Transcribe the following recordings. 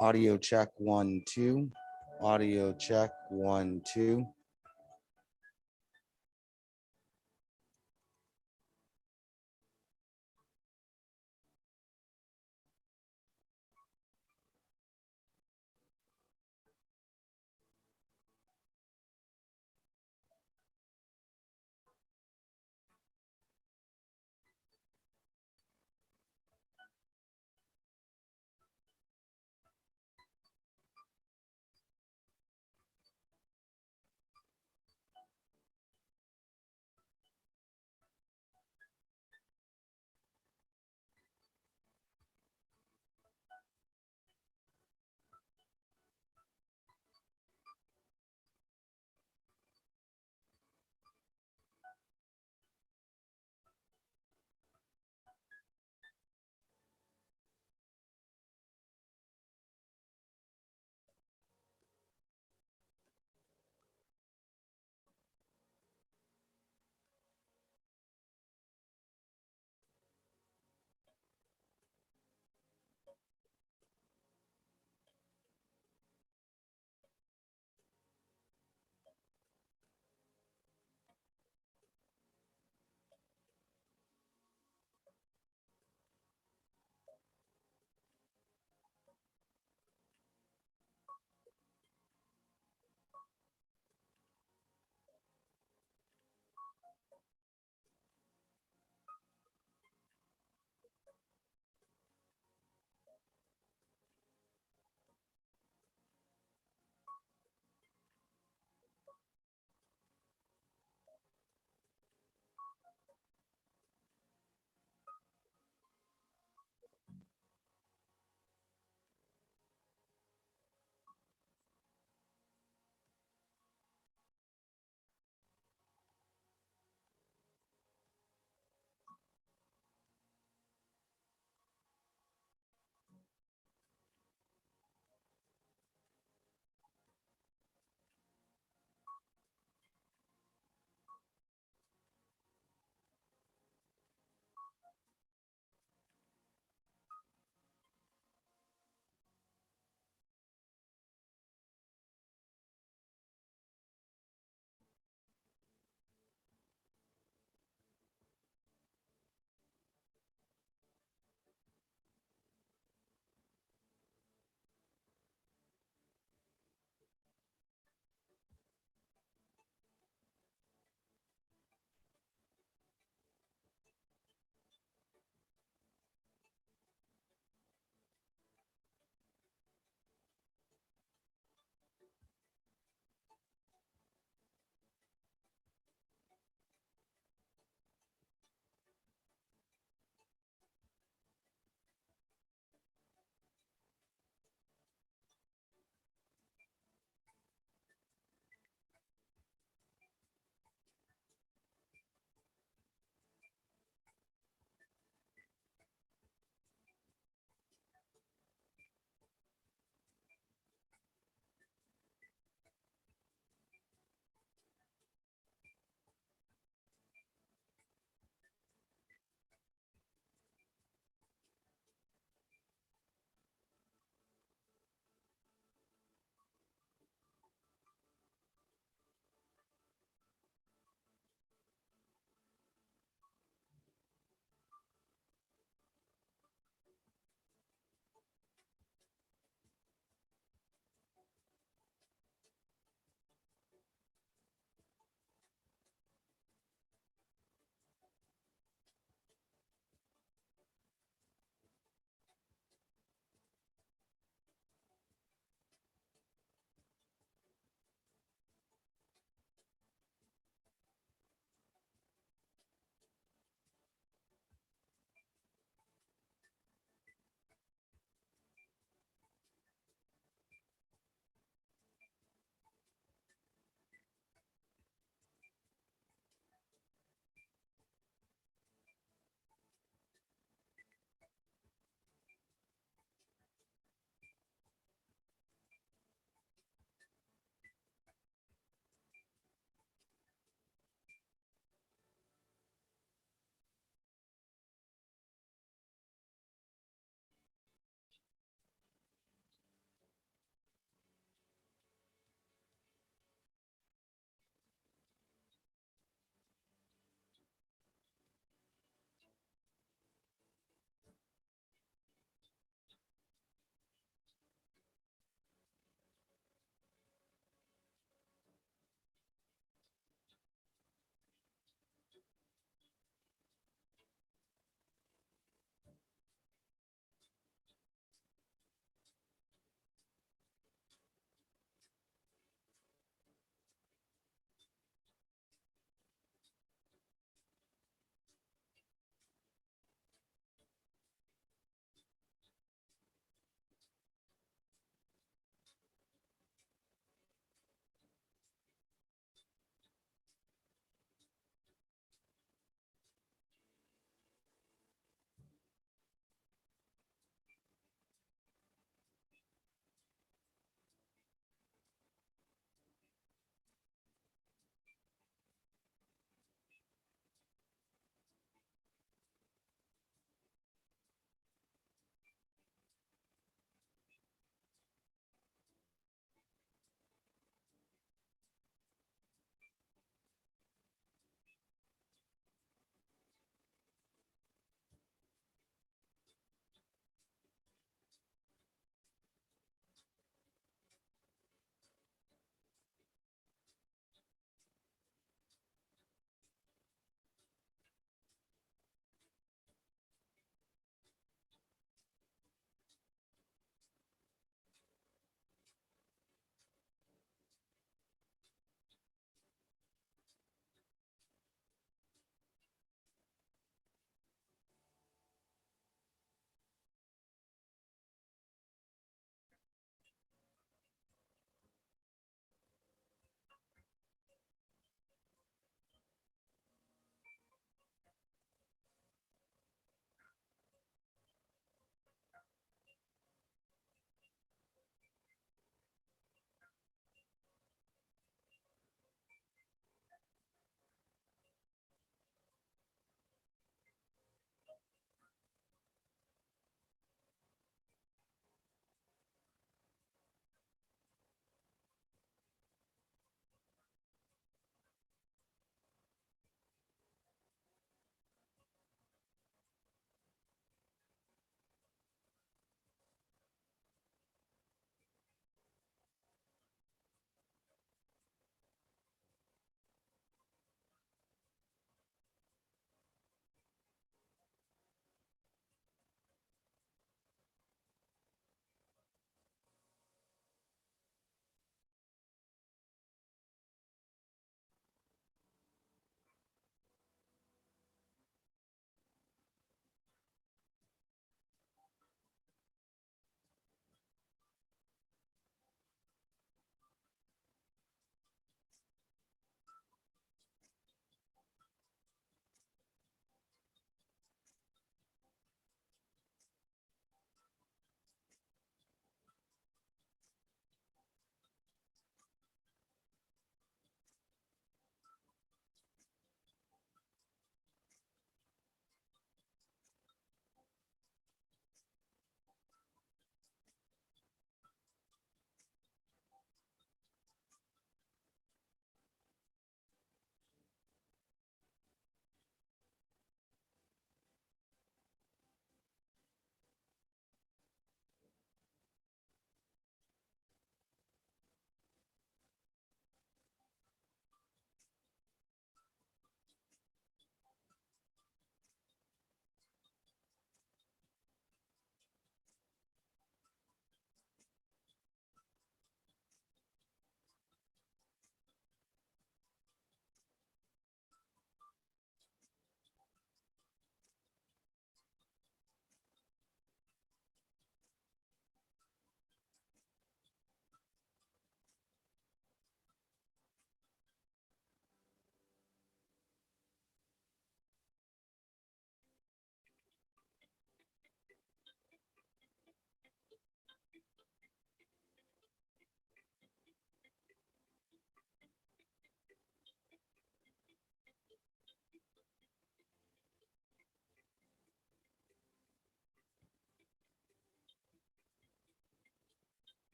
Audio check 1, 2. Audio check 1, 2.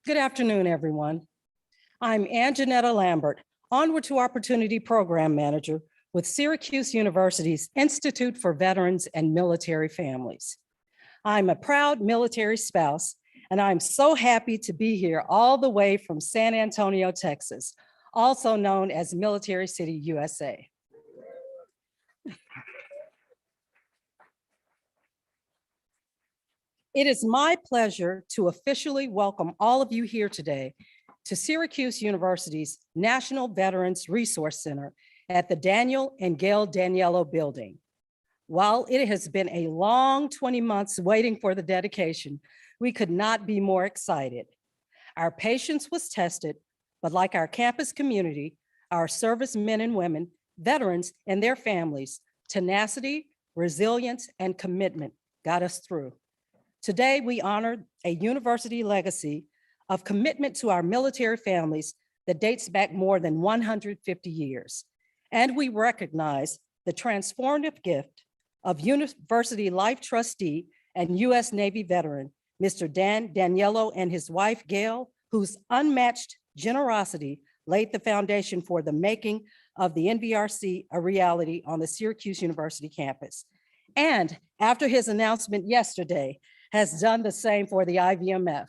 Good afternoon, everyone. I'm Anjanetta Lambert, Onward to Opportunity Program Manager with Syracuse University's Institute for Veterans and Military Families. I'm a proud military spouse, and I'm so happy to be here all the way from San Antonio, Texas, also known as Military City, USA. It is my pleasure to officially welcome all of you here today to Syracuse University's National Veterans Resource Center at the Daniel and Gail Daniello Building. While it has been a long 20 months waiting for the dedication, we could not be more excited. Our patience was tested, but like our campus community, our servicemen and women, veterans and their families, tenacity, resilience, and commitment got us through. Today, we honor a university legacy of commitment to our military families that dates back more than 150 years. And we recognize the transformative gift of University Life Trustee and U.S. Navy veteran, Mr. Dan Daniello and his wife, Gail, whose unmatched generosity laid the foundation for the making of the NVRC a reality on the Syracuse University campus. And after his announcement yesterday, has done the same for the IVMF.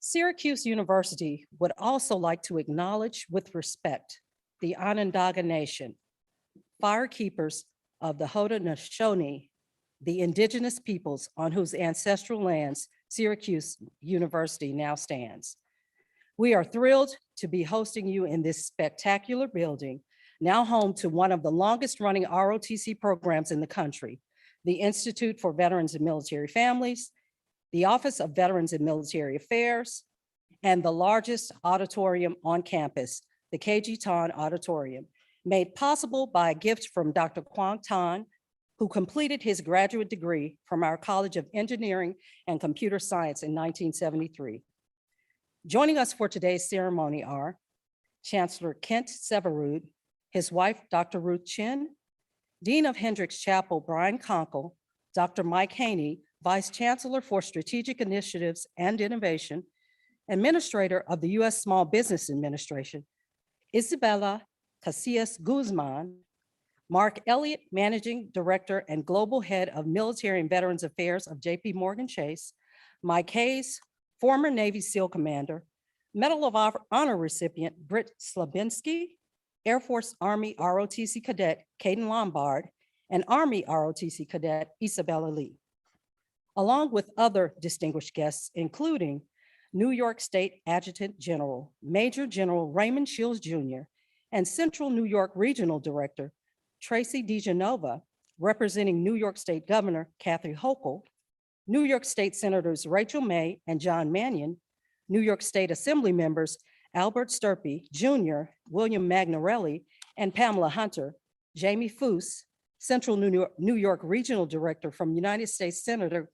Syracuse University would also like to acknowledge with respect the Onondaga Nation, firekeepers of the Haudenosaunee, the indigenous peoples on whose ancestral lands Syracuse University now stands. We are thrilled to be hosting you in this spectacular building, now home to one of the longest running ROTC programs in the country, the Institute for Veterans and Military Families, the Office of Veterans and Military Affairs, and the largest auditorium on campus, the KG Tan Auditorium, made possible by a gift from Dr. Quang Tan, who completed his graduate degree from our College of Engineering and Computer Science in 1973. Joining us for today's ceremony are Chancellor Kent Severud, his wife, Dr. Ruth Chin, Dean of Hendricks Chapel, Brian Conkle, Dr. Mike Haney, Vice Chancellor for Strategic Initiatives and Innovation, Administrator of the U.S. Small Business Administration, Isabella Casillas Guzman, Mark Elliott, Managing Director and Global Head of Military and Veterans Affairs of J.P. Morgan Chase, Mike Hayes, former Navy SEAL Commander, Medal of Honor recipient Britt Slabinski, Air Force Army ROTC Cadet Caden Lombard, and Army ROTC Cadet Isabella Lee, along with other distinguished guests, including New York State Adjutant General, Major General Raymond Shields Jr., and Central New York Regional Director Tracy DeGenova, representing New York State Governor Kathy Hochul, New York State Senators Rachel May and John Mannion, New York State Assembly members Albert Sturpey Jr., William Magnarelli, and Pamela Hunter, Jamie Foose, Central New York Regional Director from United States Senator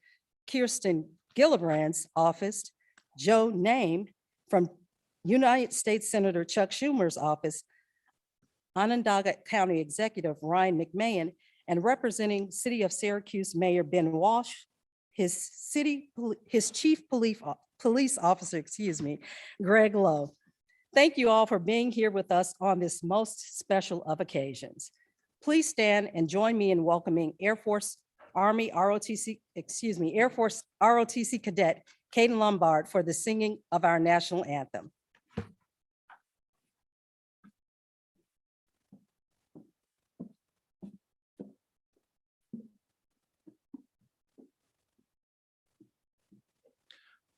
Kirsten Gillibrand's office, Joe Name from United States Senator Chuck Schumer's office, Onondaga County Executive Ryan McMahon, and representing City of Syracuse Mayor Ben Walsh, his chief police officer, Greg Lowe. Thank you all for being here with us on this most special of occasions. Please stand and join me in welcoming Air Force ROTC Cadet Caden Lombard for the singing of our national anthem.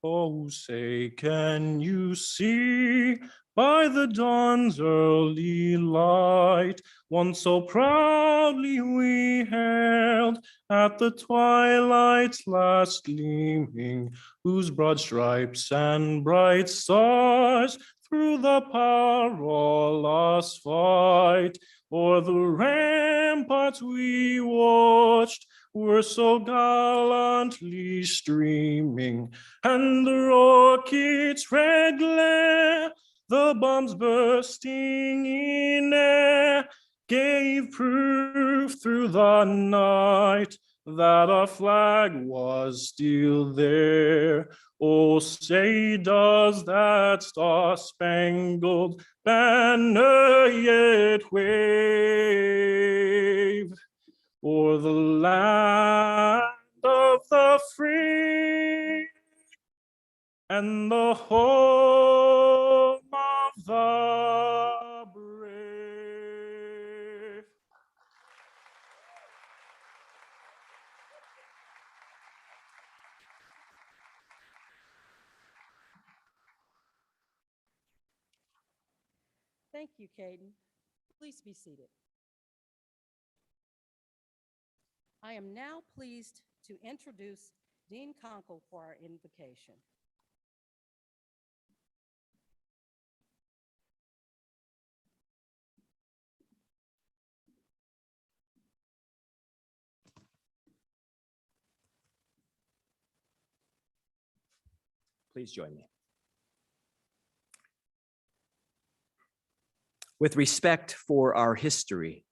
Oh, say, can you see by the dawn's early light, one so proudly we hailed at the twilight's last gleaming, whose broad stripes and bright stars through the perilous fight o'er the ramparts we watched were so gallantly streaming, and the rockets' red glare, the bombs bursting in air, gave proof through the night that a flag was still there. Oh, say does that star-spangled banner yet wave o'er the land of the free and the home of the brave. Thank you, Caden. Please be seated. I am now pleased to introduce Dean Conkle for our invocation. Please join me. With respect for our history,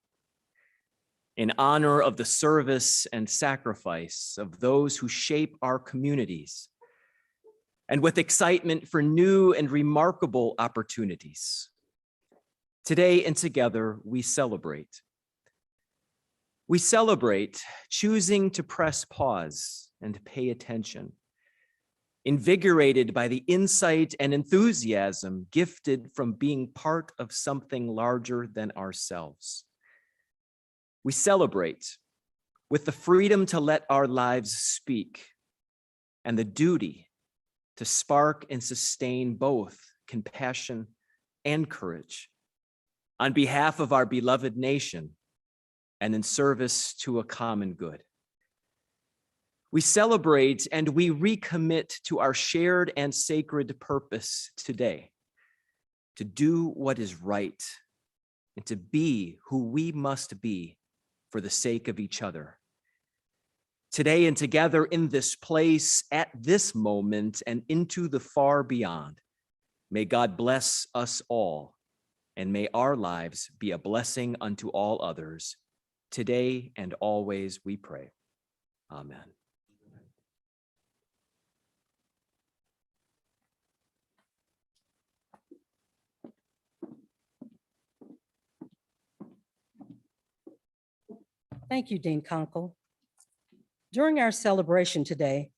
in honor of the service and sacrifice of those who shape our communities, and with excitement for new and remarkable opportunities, today and together we celebrate. We celebrate choosing to press pause and pay attention, invigorated by the insight and enthusiasm gifted from being part of something larger than ourselves. We celebrate with the freedom to let our lives speak and the duty to spark and sustain both compassion and courage on behalf of our beloved nation and in service to a common good. We celebrate and we recommit to our shared and sacred purpose today, to do what is right and to be who we must be for the sake of each other. Today and together in this place, at this moment, and into the far beyond, may God bless us all, and may our lives be a blessing unto all others. Today and always we pray. Amen. Thank you, Dean Conkle. During our celebration today,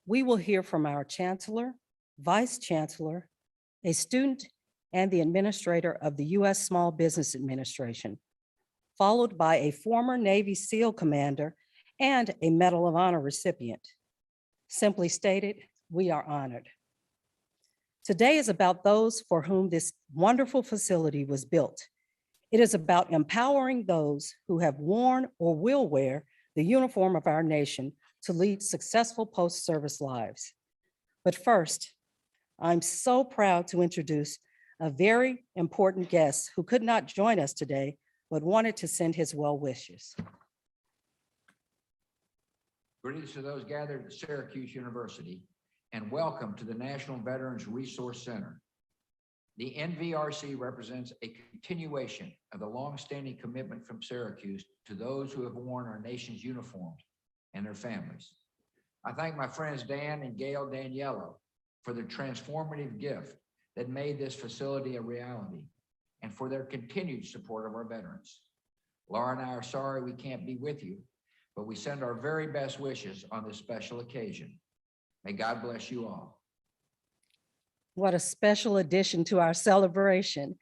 we will hear from our Chancellor, Vice Chancellor, a student, and the Administrator of the U.S. Small Business Administration, followed by a former Navy SEAL commander and a Medal of Honor recipient. Simply stated, we are honored. Today is about those for whom this wonderful facility was built. It is about empowering those who have worn or will wear the uniform of our nation to lead successful post-service lives. But first, I'm so proud to introduce a very important guest who could not join us today, but wanted to send his well wishes. Greetings to those gathered at Syracuse University, and welcome to the National Veterans Resource Center. The NVRC represents a continuation of the longstanding commitment from Syracuse to those who have worn our nation's uniforms and their families. I thank my friends Dan and Gail Daniello for their transformative gift that made this facility a reality and for their continued support of our veterans. Laura and I are sorry we can't be with you, but we send our very best wishes on this special occasion. May God bless you all. What a special addition to our celebration.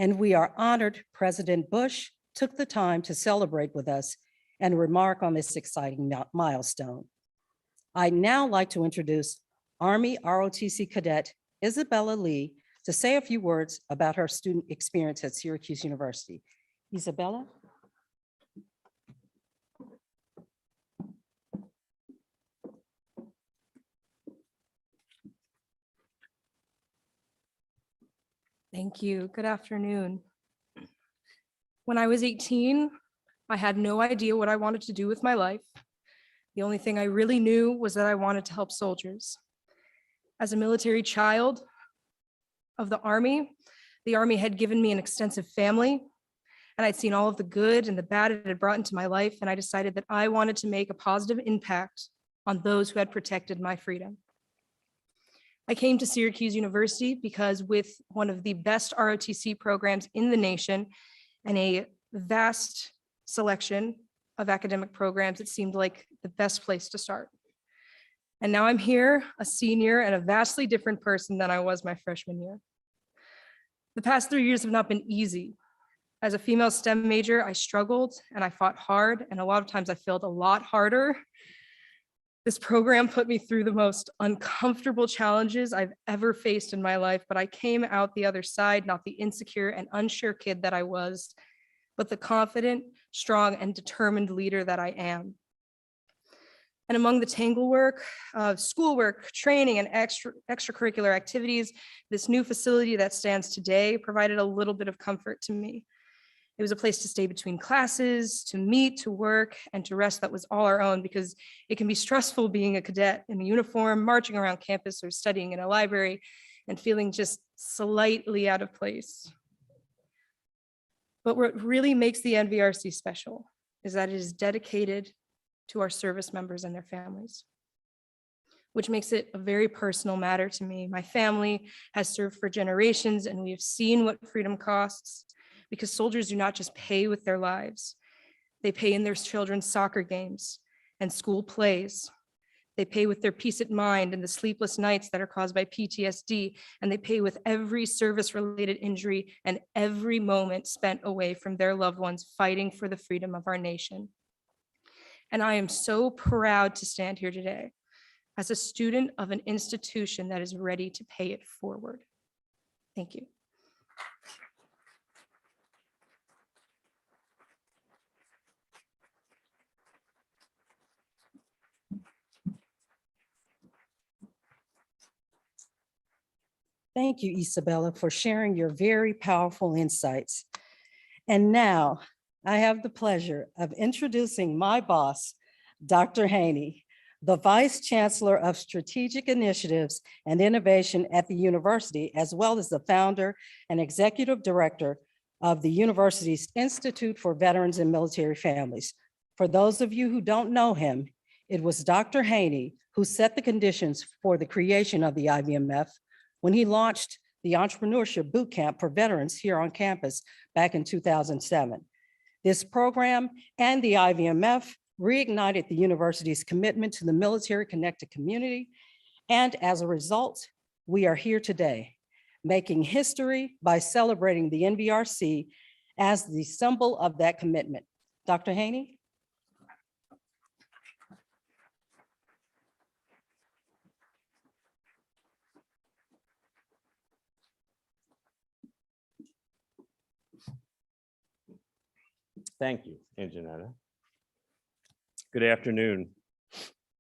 And we are honored President Bush took the time to celebrate with us and remark on this exciting milestone. I'd now like to introduce Army ROTC Cadet Isabella Lee to say a few words about her student experience at Syracuse University. Isabella? Thank you. Good afternoon. When I was 18, I had no idea what I wanted to do with my life. The only thing I really knew was that I wanted to help soldiers. As a military child of the Army had given me an extensive family, and I'd seen all of the good and the bad it had brought into my life, and I decided that I wanted to make a positive impact on those who had protected my freedom. I came to Syracuse University because with one of the best ROTC programs in the nation and a vast selection of academic programs, it seemed like the best place to start. And now I'm here, a senior and a vastly different person than I was my freshman year. The past 3 years have not been easy. As a female STEM major, I struggled and I fought hard, and a lot of times I failed a lot harder. This program put me through the most uncomfortable challenges I've ever faced in my life, but I came out the other side, not the insecure and unsure kid that I was, but the confident, strong, and determined leader that I am. And among the tangle work of schoolwork, training, and extracurricular activities, this new facility that stands today provided a little bit of comfort to me. It was a place to stay between classes, to meet, to work, and to rest that was all our own, because it can be stressful being a cadet in a uniform, marching around campus or studying in a library and feeling just slightly out of place. But what really makes the NVRC special is that it is dedicated to our service members and their families, which makes it a very personal matter to me. My family has served for generations, and we have seen what freedom costs, because soldiers do not just pay with their lives. They pay in their children's soccer games and school plays. They pay with their peace of mind and the sleepless nights that are caused by PTSD, and they pay with every service-related injury and every moment spent away from their loved ones fighting for the freedom of our nation. And I am so proud to stand here today as a student of an institution that is ready to pay it forward. Thank you. Thank you, Isabella, for sharing your very powerful insights. And now I have the pleasure of introducing my boss, Dr. Haney, the Vice Chancellor of Strategic Initiatives and Innovation at the university, as well as the founder and executive director of the university's Institute for Veterans and Military Families. For those of you who don't know him, it was Dr. Haney who set the conditions for the creation of the IVMF when he launched the Entrepreneurship Bootcamp for veterans here on campus back in 2007. This program and the IVMF reignited the university's commitment to the military-connected community, and as a result, we are here today, making history by celebrating the NVRC as the symbol of that commitment. Dr. Haney? Thank you, Anjanetta. Good afternoon.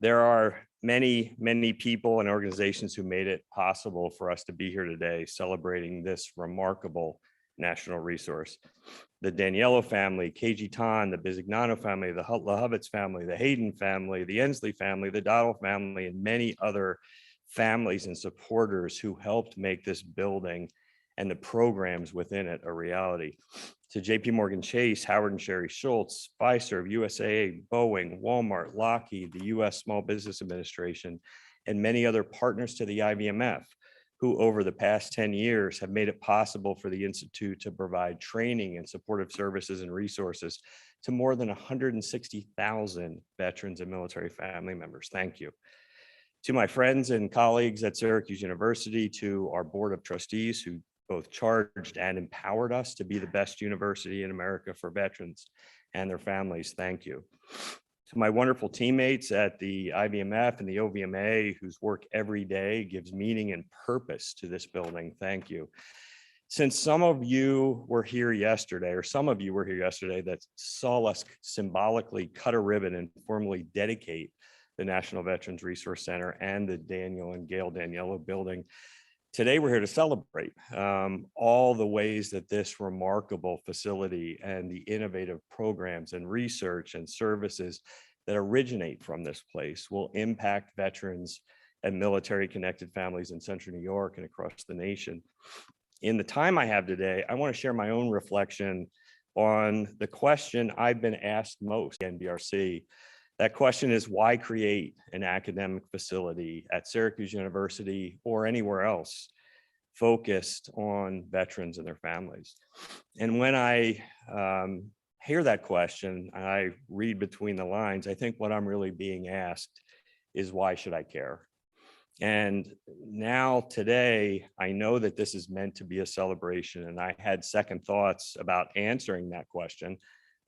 There are many, many people and organizations who made it possible for us to be here today celebrating this remarkable national resource. The Daniello family, KG Tan, the Bisignano family, the Lahovitz family, the Hayden family, the Ensley family, the Dottle family, and many other families and supporters who helped make this building and the programs within it a reality. To JP Morgan Chase, Howard and Sherry Schultz, Fiserv, USAA, Boeing, Walmart, Lockheed, the US Small Business Administration, and many other partners to the IVMF, who over the past 10 years have made it possible for the Institute to provide training and supportive services and resources to more than 160,000 veterans and military family members. Thank you. To my friends and colleagues at Syracuse University, to our Board of Trustees who both charged and empowered us to be the best university in America for veterans and their families, thank you. To my wonderful teammates at the IVMF and the OVMA, whose work every day gives meaning and purpose to this building, thank you. Since some of you were here yesterday, or some of you were here yesterday that saw us symbolically cut a ribbon and formally dedicate the National Veterans Resource Center and the Daniel and Gail Daniello building, today, we're here to celebrate all the ways that this remarkable facility and the innovative programs and research and services that originate from this place will impact veterans and military connected families in Central New York and across the nation. In the time I have today, I want to share my own reflection on the question I've been asked most, NVRC. That question is, why create an academic facility at Syracuse University or anywhere else focused on veterans and their families? And when I hear that question, and I read between the lines, I think what I'm really being asked is, why should I care? And now today, I know that this is meant to be a celebration, and I had second thoughts about answering that question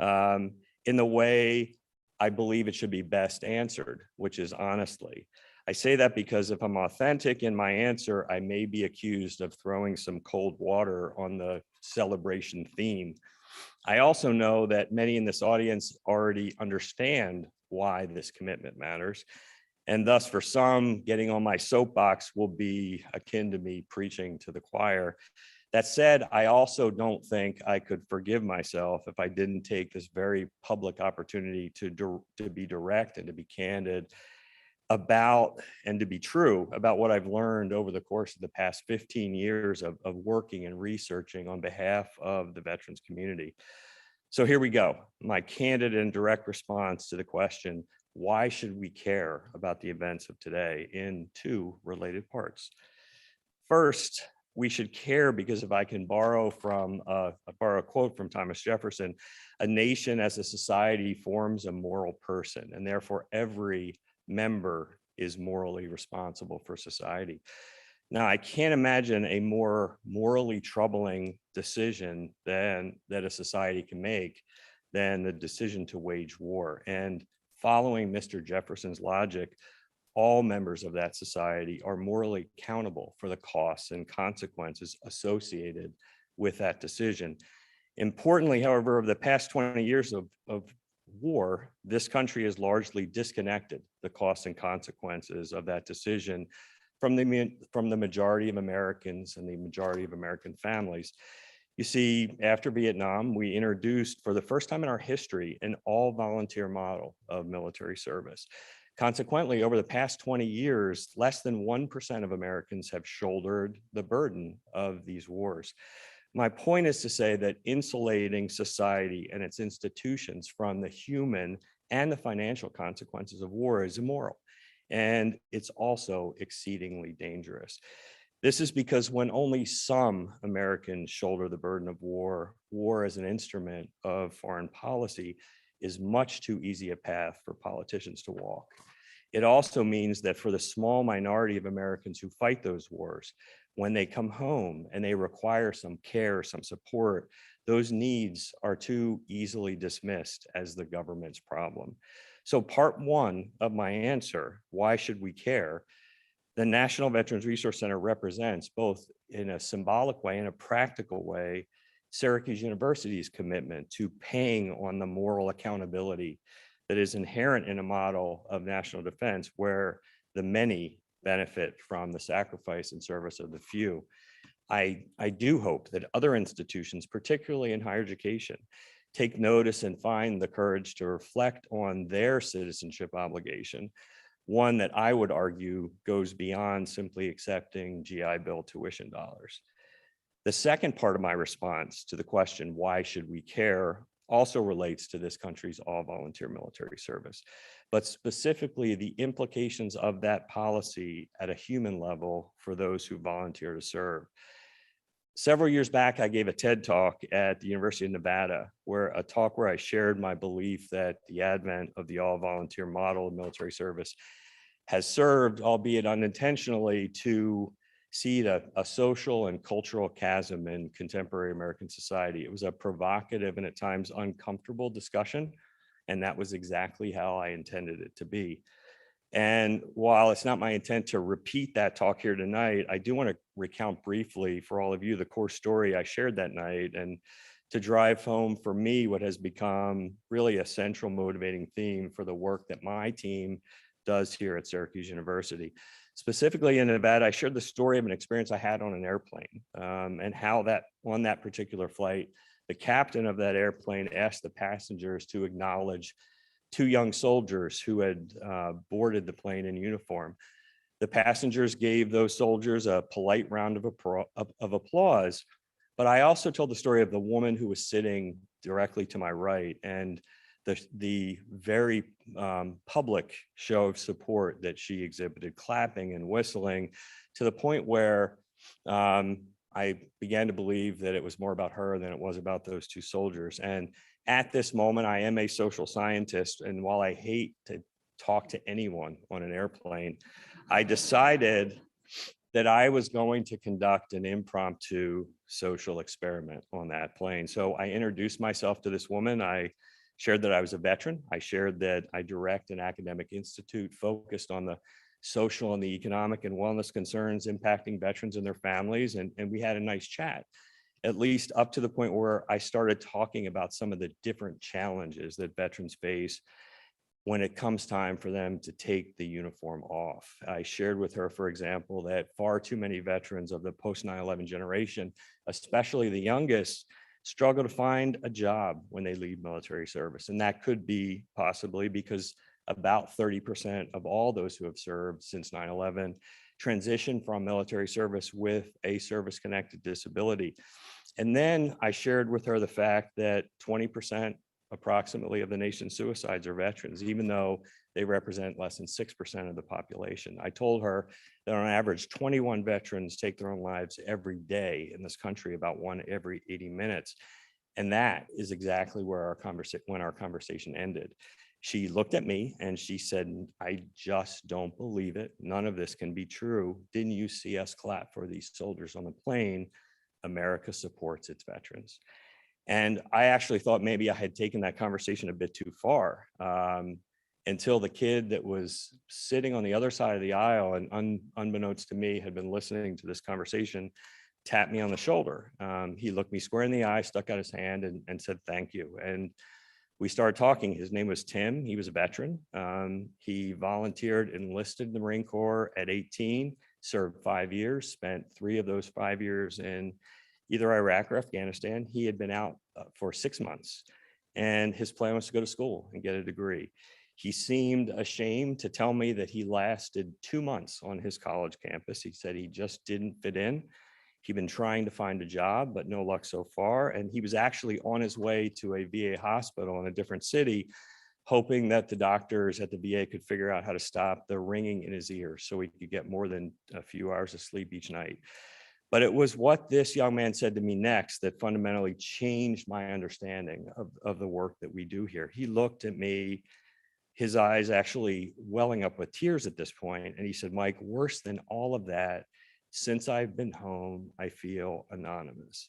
in the way I believe it should be best answered, which is honestly. I say that because if I'm authentic in my answer, I may be accused of throwing some cold water on the celebration theme. I also know that many in this audience already understand why this commitment matters. And thus, for some, getting on my soapbox will be akin to me preaching to the choir. That said, I also don't think I could forgive myself if I didn't take this very public opportunity to be direct and to be candid about, and to be true about what I've learned over the course of the past 15 years of working and researching on behalf of the veterans community. So here we go, my candid and direct response to the question, why should we care about the events of today, in two related parts. First, we should care because if I can borrow a quote from Thomas Jefferson, a nation as a society forms a moral person, and therefore every member is morally responsible for society. Now, I can't imagine a more morally troubling decision that a society can make than the decision to wage war. And following Mr. Jefferson's logic, all members of that society are morally accountable for the costs and consequences associated with that decision. Importantly, however, over the past 20 years of war, this country has largely disconnected the costs and consequences of that decision from the majority of Americans and the majority of American families. You see, after Vietnam, we introduced for the first time in our history an all-volunteer model of military service. Consequently, over the past 20 years, less than 1% of Americans have shouldered the burden of these wars. My point is to say that insulating society and its institutions from the human and the financial consequences of war is immoral, and it's also exceedingly dangerous. This is because when only some Americans shoulder the burden of war, war as an instrument of foreign policy is much too easy a path for politicians to walk. It also means that for the small minority of Americans who fight those wars, when they come home and they require some care, some support, those needs are too easily dismissed as the government's problem. So part one of my answer, why should we care? The National Veterans Resource Center represents, both in a symbolic way and a practical way, Syracuse University's commitment to paying on the moral accountability that is inherent in a model of national defense where the many benefit from the sacrifice and service of the few. I do hope that other institutions, particularly in higher education, take notice and find the courage to reflect on their citizenship obligation, one that I would argue goes beyond simply accepting GI Bill tuition dollars. The second part of my response to the question, why should we care, also relates to this country's all-volunteer military service, but specifically the implications of that policy at a human level for those who volunteer to serve. Several years back, I gave a TED talk at the University of Nevada, where I shared my belief that the advent of the all-volunteer model of military service has served, albeit unintentionally, to seed a social and cultural chasm in contemporary American society. It was a provocative and at times uncomfortable discussion, and that was exactly how I intended it to be. And while it's not my intent to repeat that talk here tonight, I do want to recount briefly for all of you the core story I shared that night, and to drive home for me what has become really a central motivating theme for the work that my team does here at Syracuse University. Specifically in Nevada, I shared the story of an experience I had on an airplane, and how that on that particular flight, the captain of that airplane asked the passengers to acknowledge two young soldiers who had boarded the plane in uniform. The passengers gave those soldiers a polite round of applause, But I also told the story of the woman who was sitting directly to my right, and the very public show of support that she exhibited, clapping and whistling, to the point where I began to believe that it was more about her than it was about those two soldiers. And at this moment, I am a social scientist, and while I hate to talk to anyone on an airplane, I decided that I was going to conduct an impromptu social experiment on that plane. So I introduced myself to this woman. I shared that I was a veteran. I shared that I direct an academic institute focused on the social and the economic and wellness concerns impacting veterans and their families. And we had a nice chat, at least up to the point where I started talking about some of the different challenges that veterans face when it comes time for them to take the uniform off. I shared with her, for example, that far too many veterans of the post 9/11 generation, especially the youngest, struggle to find a job when they leave military service. And that could be possibly because about 30% of all those who have served since 9/11 transition from military service with a service-connected disability. And then I shared with her the fact that 20% approximately of the nation's suicides are veterans, even though they represent less than 6% of the population. I told her that on average, 21 veterans take their own lives every day in this country, about one every 80 minutes. And that is exactly where when our conversation ended. She looked at me and she said, "I just don't believe it. None of this can be true. Didn't you see us clap for these soldiers on the plane? America supports its veterans." And I actually thought maybe I had taken that conversation a bit too far, until the kid that was sitting on the other side of the aisle and unbeknownst to me had been listening to this conversation, tapped me on the shoulder. He looked me square in the eye, stuck out his hand and said, "Thank you." And we started talking. His name was Tim. He was a veteran. He volunteered, enlisted in the Marine Corps at 18, served 5 years, spent 3 of those 5 years in either Iraq or Afghanistan. He had been out for 6 months, and his plan was to go to school and get a degree. He seemed ashamed to tell me that he lasted 2 months on his college campus. He said he just didn't fit in. He'd been trying to find a job, but no luck so far. And he was actually on his way to a VA hospital in a different city, hoping that the doctors at the VA could figure out how to stop the ringing in his ears so he could get more than a few hours of sleep each night. But it was what this young man said to me next that fundamentally changed my understanding of the work that we do here. He looked at me, his eyes actually welling up with tears at this point, and he said, "Mike, worse than all of that, since I've been home, I feel anonymous."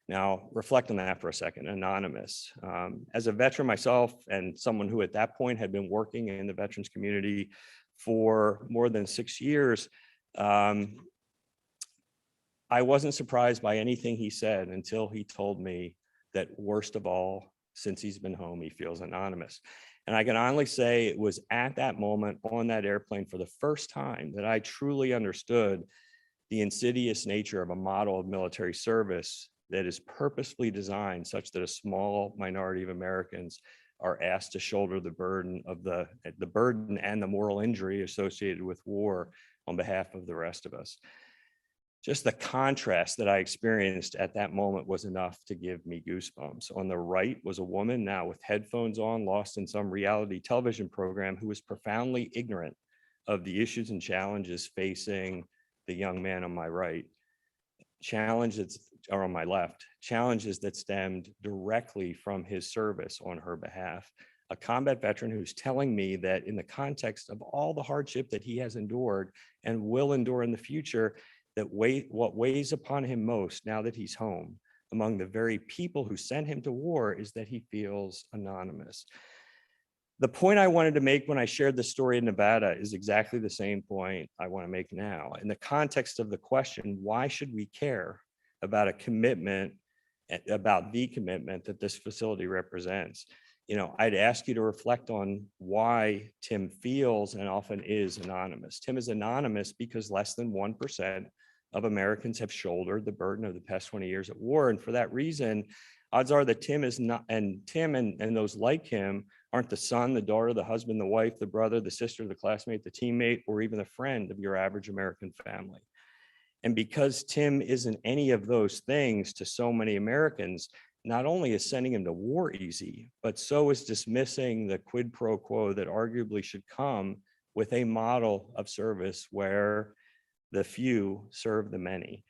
Now, reflect on that for a second, anonymous. As a veteran myself and someone who at that point had been working in the veterans community for more than 6 years, I wasn't surprised by anything he said until he told me that worst of all, since he's been home, he feels anonymous. And I can honestly say it was at that moment on that airplane for the first time that I truly understood the insidious nature of a model of military service that is purposefully designed such that a small minority of Americans are asked to shoulder the burden of the burden and the moral injury associated with war on behalf of the rest of us. Just the contrast that I experienced at that moment was enough to give me goosebumps. On the right was a woman now with headphones on, lost in some reality television program, who was profoundly ignorant of the issues and challenges facing the young man on my right. On my left, challenges that stemmed directly from his service on her behalf. A combat veteran who's telling me that in the context of all the hardship that he has endured and will endure in the future, that what weighs upon him most now that he's home among the very people who sent him to war is that he feels anonymous. The point I wanted to make when I shared the story in Nevada is exactly the same point I want to make now. In the context of the question, why should we care about the commitment that this facility represents? I'd ask you to reflect on why Tim feels and often is anonymous. Tim is anonymous because less than 1% of Americans have shouldered the burden of the past 20 years at war. And for that reason, odds are that Tim is not, and Tim and those like him aren't the son, the daughter, the husband, the wife, the brother, the sister, the classmate, the teammate, or even the friend of your average American family. And because Tim isn't any of those things to so many Americans, not only is sending him to war easy, but so is dismissing the quid pro quo that arguably should come with a model of service where the few serve the many.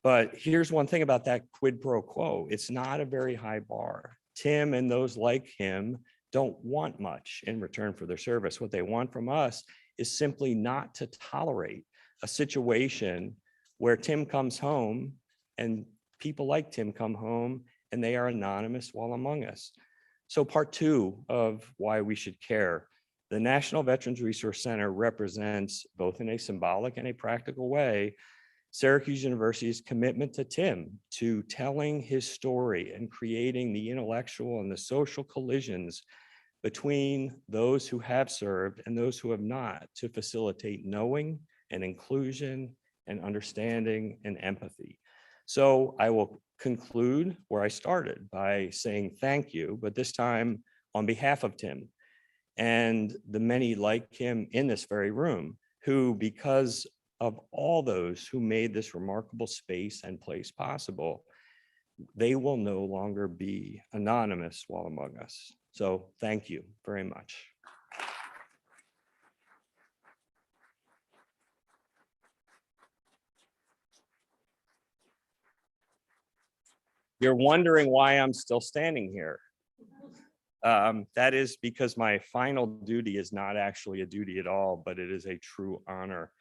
But here's one thing about that quid pro quo. It's not a very high bar. Tim and those like him don't want much in return for their service. What they want from us is simply not to tolerate a situation where Tim comes home and people like Tim come home and they are anonymous while among us. So part two of why we should care. The National Veterans Resource Center represents, both in a symbolic and a practical way, Syracuse University's commitment to Tim, to telling his story and creating the intellectual and the social collisions between those who have served and those who have not, to facilitate knowing and inclusion and understanding and empathy. So I will conclude where I started by saying thank you, but this time on behalf of Tim and the many like him in this very room, who, because of all those who made this remarkable space and place possible, they will no longer be anonymous while among us. So thank you very much. You're wondering why I'm still standing here. That is because my final duty is not actually a duty at all, but it is a true honor.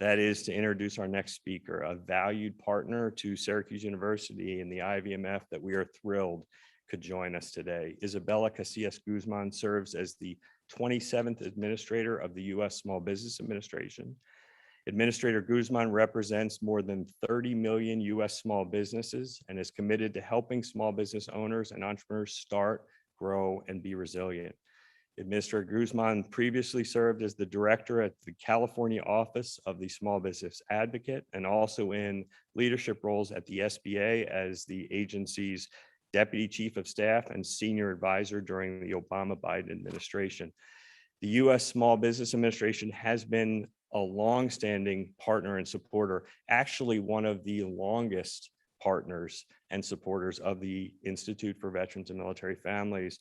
That is to introduce our next speaker, a valued partner to Syracuse University and the IVMF that we are thrilled could join us today. Isabella Casillas Guzman serves as the 27th Administrator of the U.S. Small Business Administration. Administrator Guzman represents more than 30 million U.S. small businesses and is committed to helping small business owners and entrepreneurs start, grow, and be resilient. Administrator Guzman previously served as the director at the California office of the Small Business Advocate and also in leadership roles at the SBA as the agency's deputy chief of staff and senior advisor during the Obama-Biden administration. The U.S. Small Business Administration has been a longstanding partner and supporter, actually one of the longest partners and supporters of the Institute for Veterans and Military Families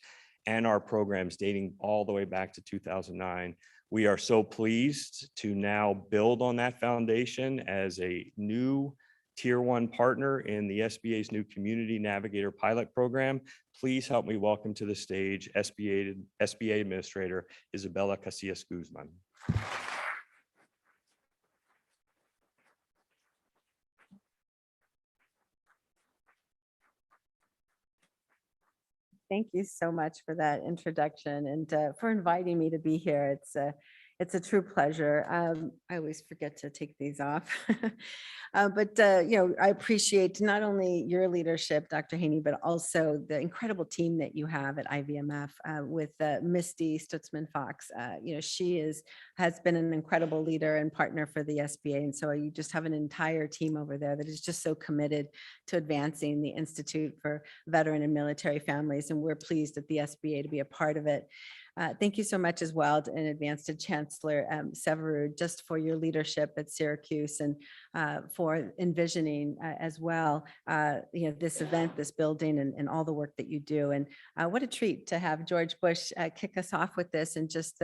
and our programs dating all the way back to 2009. We are so pleased to now build on that foundation as a new Tier 1 partner in the SBA's new Community Navigator Pilot Program. Please help me welcome to the stage SBA Administrator Isabella Casillas Guzman. Thank you so much for that introduction and for inviting me to be here. It's a true pleasure. I always forget to take these off. But I appreciate not only your leadership, Dr. Haney, but also the incredible team that you have at IVMF with Misty Stutzman-Fox. She has been an incredible leader and partner for the SBA. And so you just have an entire team over there that is just so committed to advancing the Institute for Veteran and Military Families. And we're pleased at the SBA to be a part of it. Thank you so much as well in advance to Chancellor Severud, just for your leadership at Syracuse and for envisioning as well, this event, this building, and all the work that you do. And what a treat to have George Bush kick us off with this and just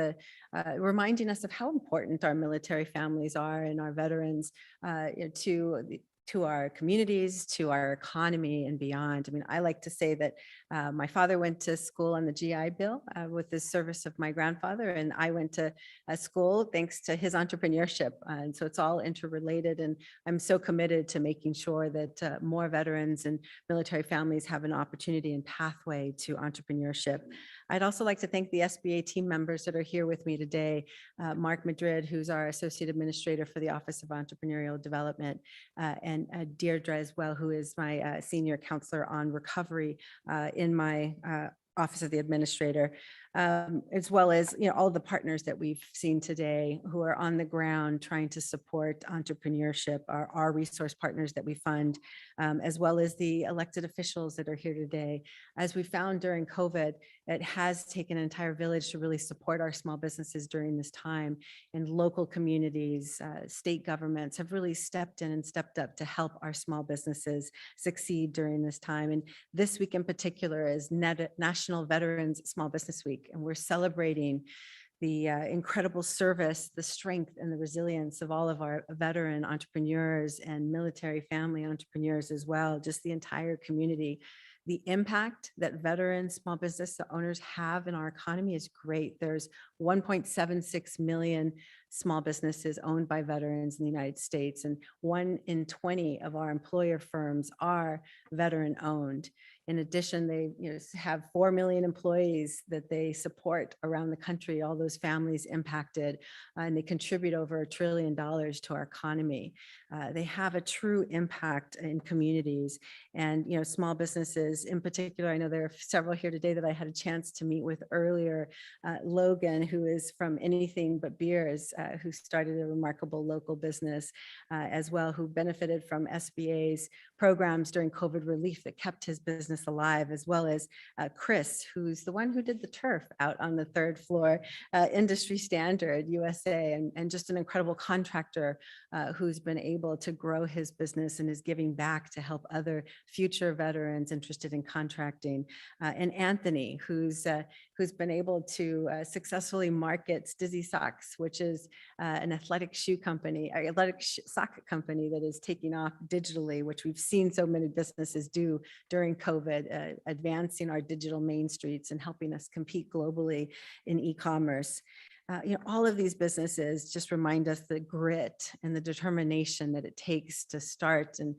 reminding us of how important our military families are and our veterans to our communities, to our economy and beyond. I mean, I like to say that my father went to school on the GI Bill with the service of my grandfather, and I went to school thanks to his entrepreneurship. And so it's all interrelated, and I'm so committed to making sure that more veterans and military families have an opportunity and pathway to entrepreneurship. I'd also like to thank the SBA team members that are here with me today. Mark Madrid, who's our Associate Administrator for the Office of Entrepreneurial Development, and Deirdre as well, who is my Senior Counselor on Recovery in my Office of the Administrator. as well as, all the partners that we've seen today who are on the ground trying to support entrepreneurship, our resource partners that we fund, as well as the elected officials that are here today. As we found during COVID, it has taken an entire village to really support our small businesses during this time, and local communities, state governments have really stepped in and stepped up to help our small businesses succeed during this time. And this week in particular is National Veterans Small Business Week, and we're celebrating the incredible service, the strength, and the resilience of all of our veteran entrepreneurs and military family entrepreneurs as well, just the entire community. The impact that veteran small business owners have in our economy is great. There's 1.76 million small businesses owned by veterans in the United States, and 1 in 20 of our employer firms are veteran owned. In addition, they have 4 million employees that they support around the country, all those families impacted, and they contribute over $1 trillion to our economy. They have a true impact in communities, and small businesses in particular. I know there are several here today that I had a chance to meet with earlier. Logan, who is from Anything But Beers, who started a remarkable local business as well, who benefited from SBA's programs during COVID relief that kept his business alive, as well as Chris, who's the one who did the turf out on the 3rd floor, industry standard USA, and just an incredible contractor who's been able to grow his business and is giving back to help other future veterans interested in contracting. And Anthony, who's been able to successfully market Dizzy Socks, which is an athletic shoe company, sock company that is taking off digitally, which we've seen so many businesses do during COVID, advancing our digital main streets and helping us compete globally in e-commerce. All of these businesses just remind us the grit and the determination that it takes to start and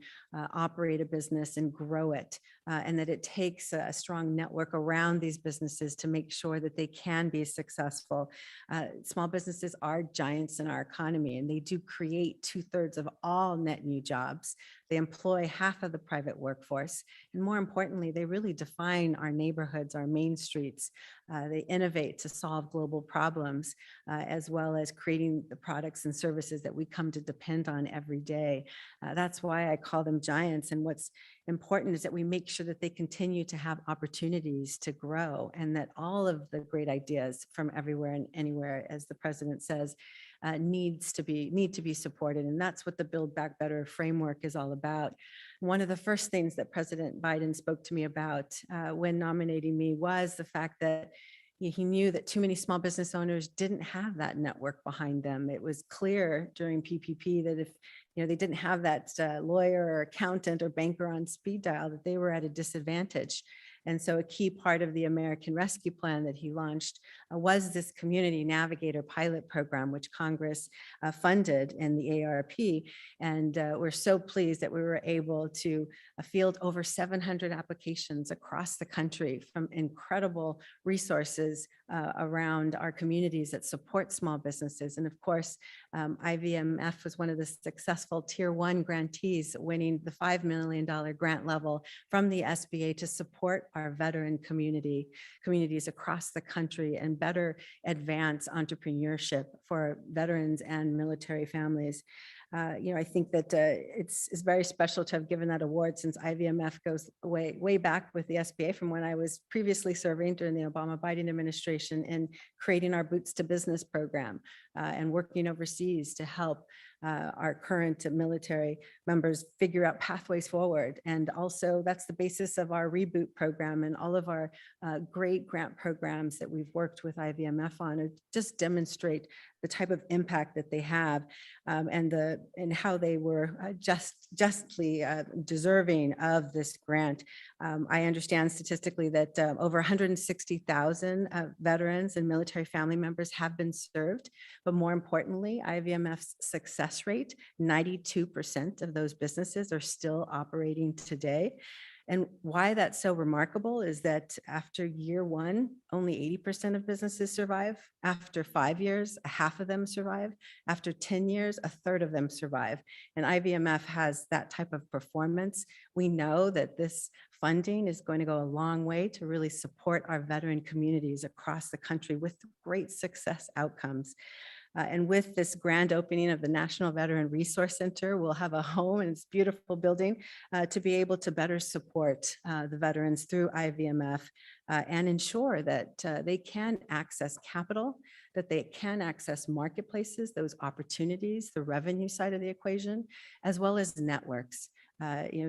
operate a business and grow it, and that it takes a strong network around these businesses to make sure that they can be successful. Small businesses are giants in our economy, and they do create 2/3 of all net new jobs. They employ half of the private workforce. And more importantly, they really define our neighborhoods, our main streets. They innovate to solve global problems, as well as creating the products and services that we come to depend on every day. That's why I call them giants. And what's important is that we make sure that they continue to have opportunities to grow, and that all of the great ideas from everywhere and anywhere, as the president says, need to be supported. And that's what the Build Back Better framework is all about. One of the first things that President Biden spoke to me about when nominating me was the fact that he knew that too many small business owners didn't have that network behind them. It was clear during PPP that if they didn't have that lawyer or accountant or banker on speed dial, that they were at a disadvantage. And so a key part of the American Rescue Plan that he launched was this Community Navigator pilot program, which Congress funded in the ARP. And we're so pleased that we were able to field over 700 applications across the country from incredible resources around our communities that support small businesses. And of course, IVMF was one of the successful Tier 1 grantees, winning the $5 million grant level from the SBA to support our veteran communities across the country and better advance entrepreneurship for veterans and military families. I think that it's very special to have given that award, since IVMF goes way back with the SBA from when I was previously serving during the Obama-Biden administration in creating our Boots to Business program and working overseas to help our current military members figure out pathways forward. And also that's the basis of our Reboot program and all of our great grant programs that we've worked with IVMF on, to just demonstrate the type of impact that they have, and how they were justly deserving of this grant. I understand statistically that over 160,000 veterans and military family members have been served, but more importantly, IVMF's success rate, 92% of those businesses are still operating today. And why that's so remarkable is that after year one, only 80% of businesses survive. After 5 years, half of them survive. After 10 years, a third of them survive. And IVMF has that type of performance. We know that this funding is going to go a long way to really support our veteran communities across the country with great success outcomes. And with this grand opening of the National Veteran Resource Center, we'll have a home in this beautiful building to be able to better support the veterans through IVMF and ensure that they can access capital, that they can access marketplaces, those opportunities, the revenue side of the equation, as well as networks.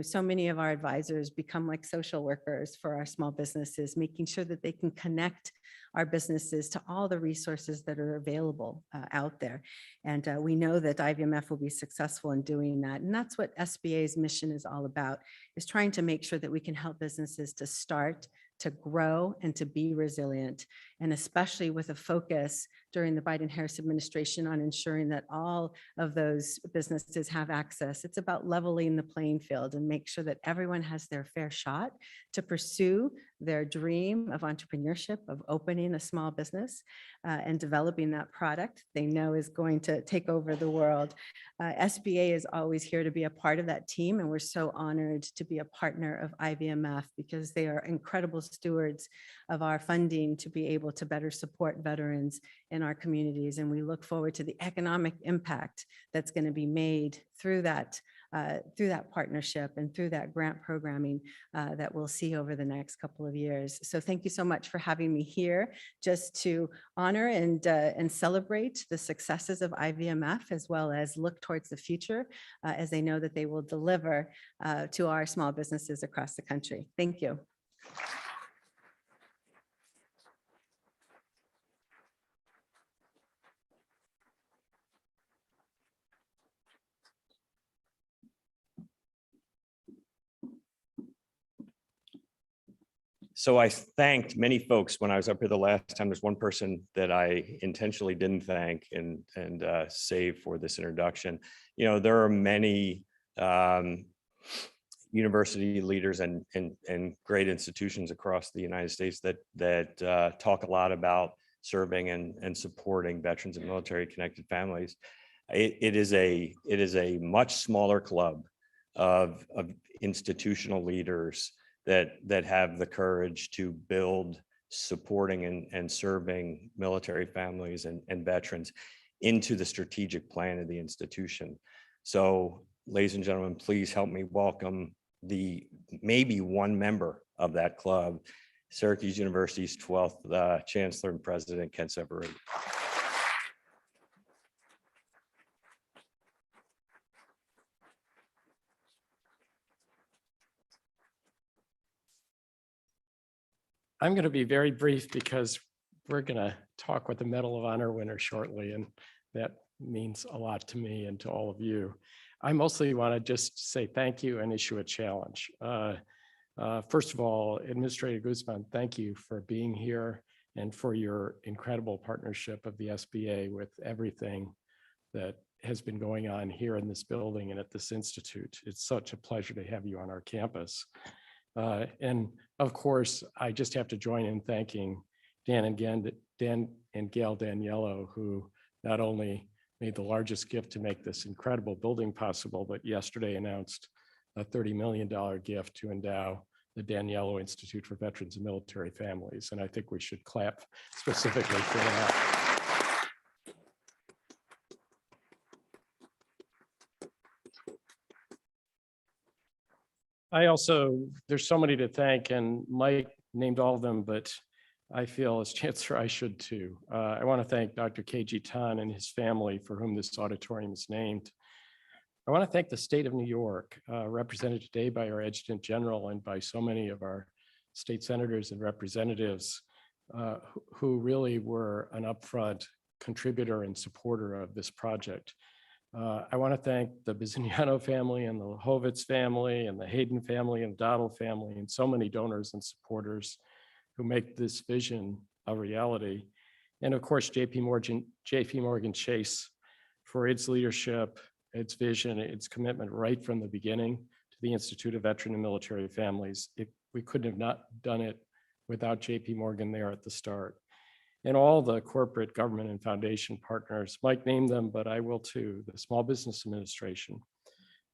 So many of our advisors become like social workers for our small businesses, making sure that they can connect our businesses to all the resources that are available out there. And we know that IVMF will be successful in doing that. And that's what SBA's mission is all about, is trying to make sure that we can help businesses to start, to grow, and to be resilient. And especially with a focus during the Biden-Harris administration on ensuring that all of those businesses have access. It's about leveling the playing field and make sure that everyone has their fair shot to pursue their dream of entrepreneurship, of opening a small business and developing that product they know is going to take over the world. SBA is always here to be a part of that team, and we're so honored to be a partner of IVMF because they are incredible stewards of our funding to be able to better support veterans in our communities. And we look forward to the economic impact that's going to be made through that partnership and through that grant programming that we'll see over the next couple of years. So thank you so much for having me here just to honor and celebrate the successes of IVMF, as well as look towards the future as they know that they will deliver to our small businesses across the country. Thank you. So I thanked many folks when I was up here the last time. There's one person that I intentionally didn't thank and save for this introduction. There are many university leaders and great institutions across the United States that talk a lot about serving and supporting veterans and military connected families. It is a much smaller club of institutional leaders that have the courage to build, supporting and serving military families and veterans into the strategic plan of the institution. So, ladies and gentlemen, please help me welcome the maybe one member of that club, Syracuse University's 12th Chancellor and President, Ken Severino. I'm going to be very brief because we're going to talk with the Medal of Honor winner shortly, and that means a lot to me and to all of you. I mostly want to just say thank you and issue a challenge. First of all, Administrator Guzman, thank you for being here and for your incredible partnership of the SBA with everything that has been going on here in this building and at this institute. It's such a pleasure to have you on our campus. And of course, I just have to join in thanking Dan and Gail Daniello, who not only made the largest gift to make this incredible building possible, but yesterday announced a $30 million gift to endow the Daniello Institute for Veterans and Military Families. And I think we should clap specifically for that. There's so many to thank, and Mike named all of them, but I feel as Chancellor I should too. I want to thank Dr. K.G. Tan and his family for whom this auditorium is named. I want to thank the state of New York, represented today by our Adjutant General and by so many of our state senators and representatives who really were an upfront contributor and supporter of this project. I want to thank the Bizignano family and the Hovitz family and the Hayden family and Dottle family and so many donors and supporters who make this vision a reality. And of course, JP Morgan Chase for its leadership, its vision, its commitment right from the beginning to the Institute of Veteran and Military Families. We couldn't have not done it without JP Morgan there at the start. And all the corporate government and foundation partners, Mike named them, but I will too, the Small Business Administration,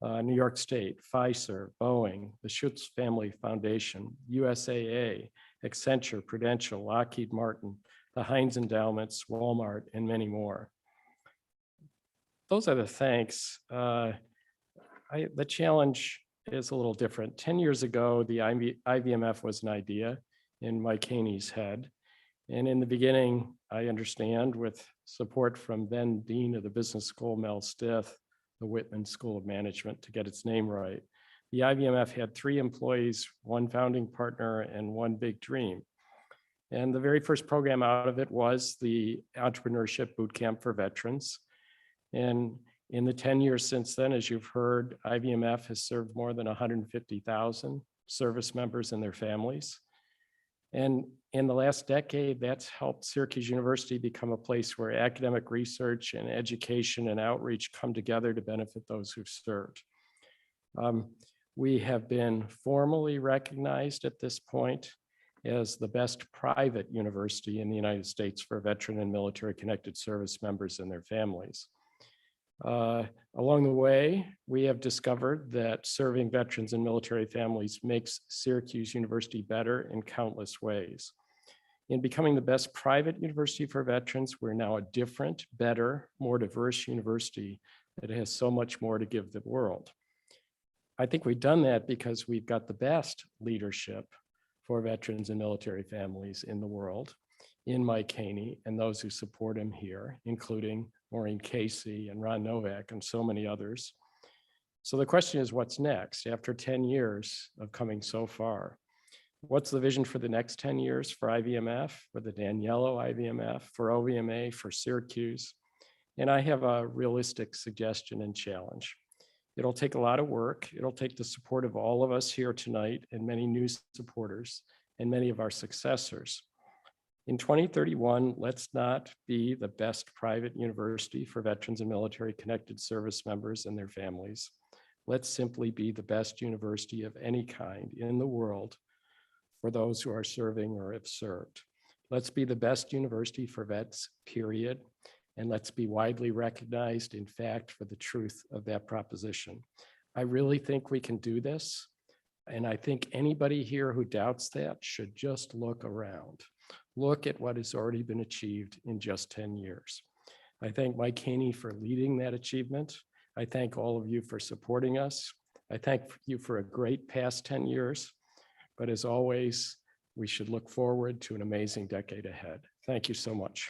New York State, Pfizer, Boeing, the Schutz Family Foundation, USAA, Accenture, Prudential, Lockheed Martin, the Heinz Endowments, Walmart, and many more. Those are the thanks. The challenge is a little different. 10 years ago, the IVMF was an idea in Mike Haney's head. And in the beginning, I understand, with support from then Dean of the Business School, Mel Stith, the Whitman School of Management, to get its name right, the IVMF had 3 employees, 1 founding partner, and 1 big dream. And the very first program out of it was the Entrepreneurship Bootcamp for Veterans. And in the 10 years since then, as you've heard, IVMF has served more than 150,000 service members and their families. And in the last decade, that's helped Syracuse University become a place where academic research and education and outreach come together to benefit those who've served. We have been formally recognized at this point as the best private university in the United States for veteran and military connected service members and their families. Along the way, we have discovered that serving veterans and military families makes Syracuse University better in countless ways. In becoming the best private university for veterans, we're now a different, better, more diverse university that has so much more to give the world. I think we've done that because we've got the best leadership for veterans and military families in the world, in Mike Haney and those who support him here, including Maureen Casey and Ron Novak and so many others. So the question is, what's next? After 10 years of coming so far, what's the vision for the next 10 years for IVMF, for the Daniello IVMF, for OVMA, for Syracuse? And I have a realistic suggestion and challenge. It'll take a lot of work. It'll take the support of all of us here tonight and many new supporters and many of our successors. In 2031, let's not be the best private university for veterans and military connected service members and their families. Let's simply be the best university of any kind in the world for those who are serving or have served. Let's be the best university for vets, period. And let's be widely recognized, in fact, for the truth of that proposition. I really think we can do this. And I think anybody here who doubts that should just look around. Look at what has already been achieved in just 10 years. I thank Mike Haney for leading that achievement. I thank all of you for supporting us. I thank you for a great past 10 years. But as always, we should look forward to an amazing decade ahead. Thank you so much.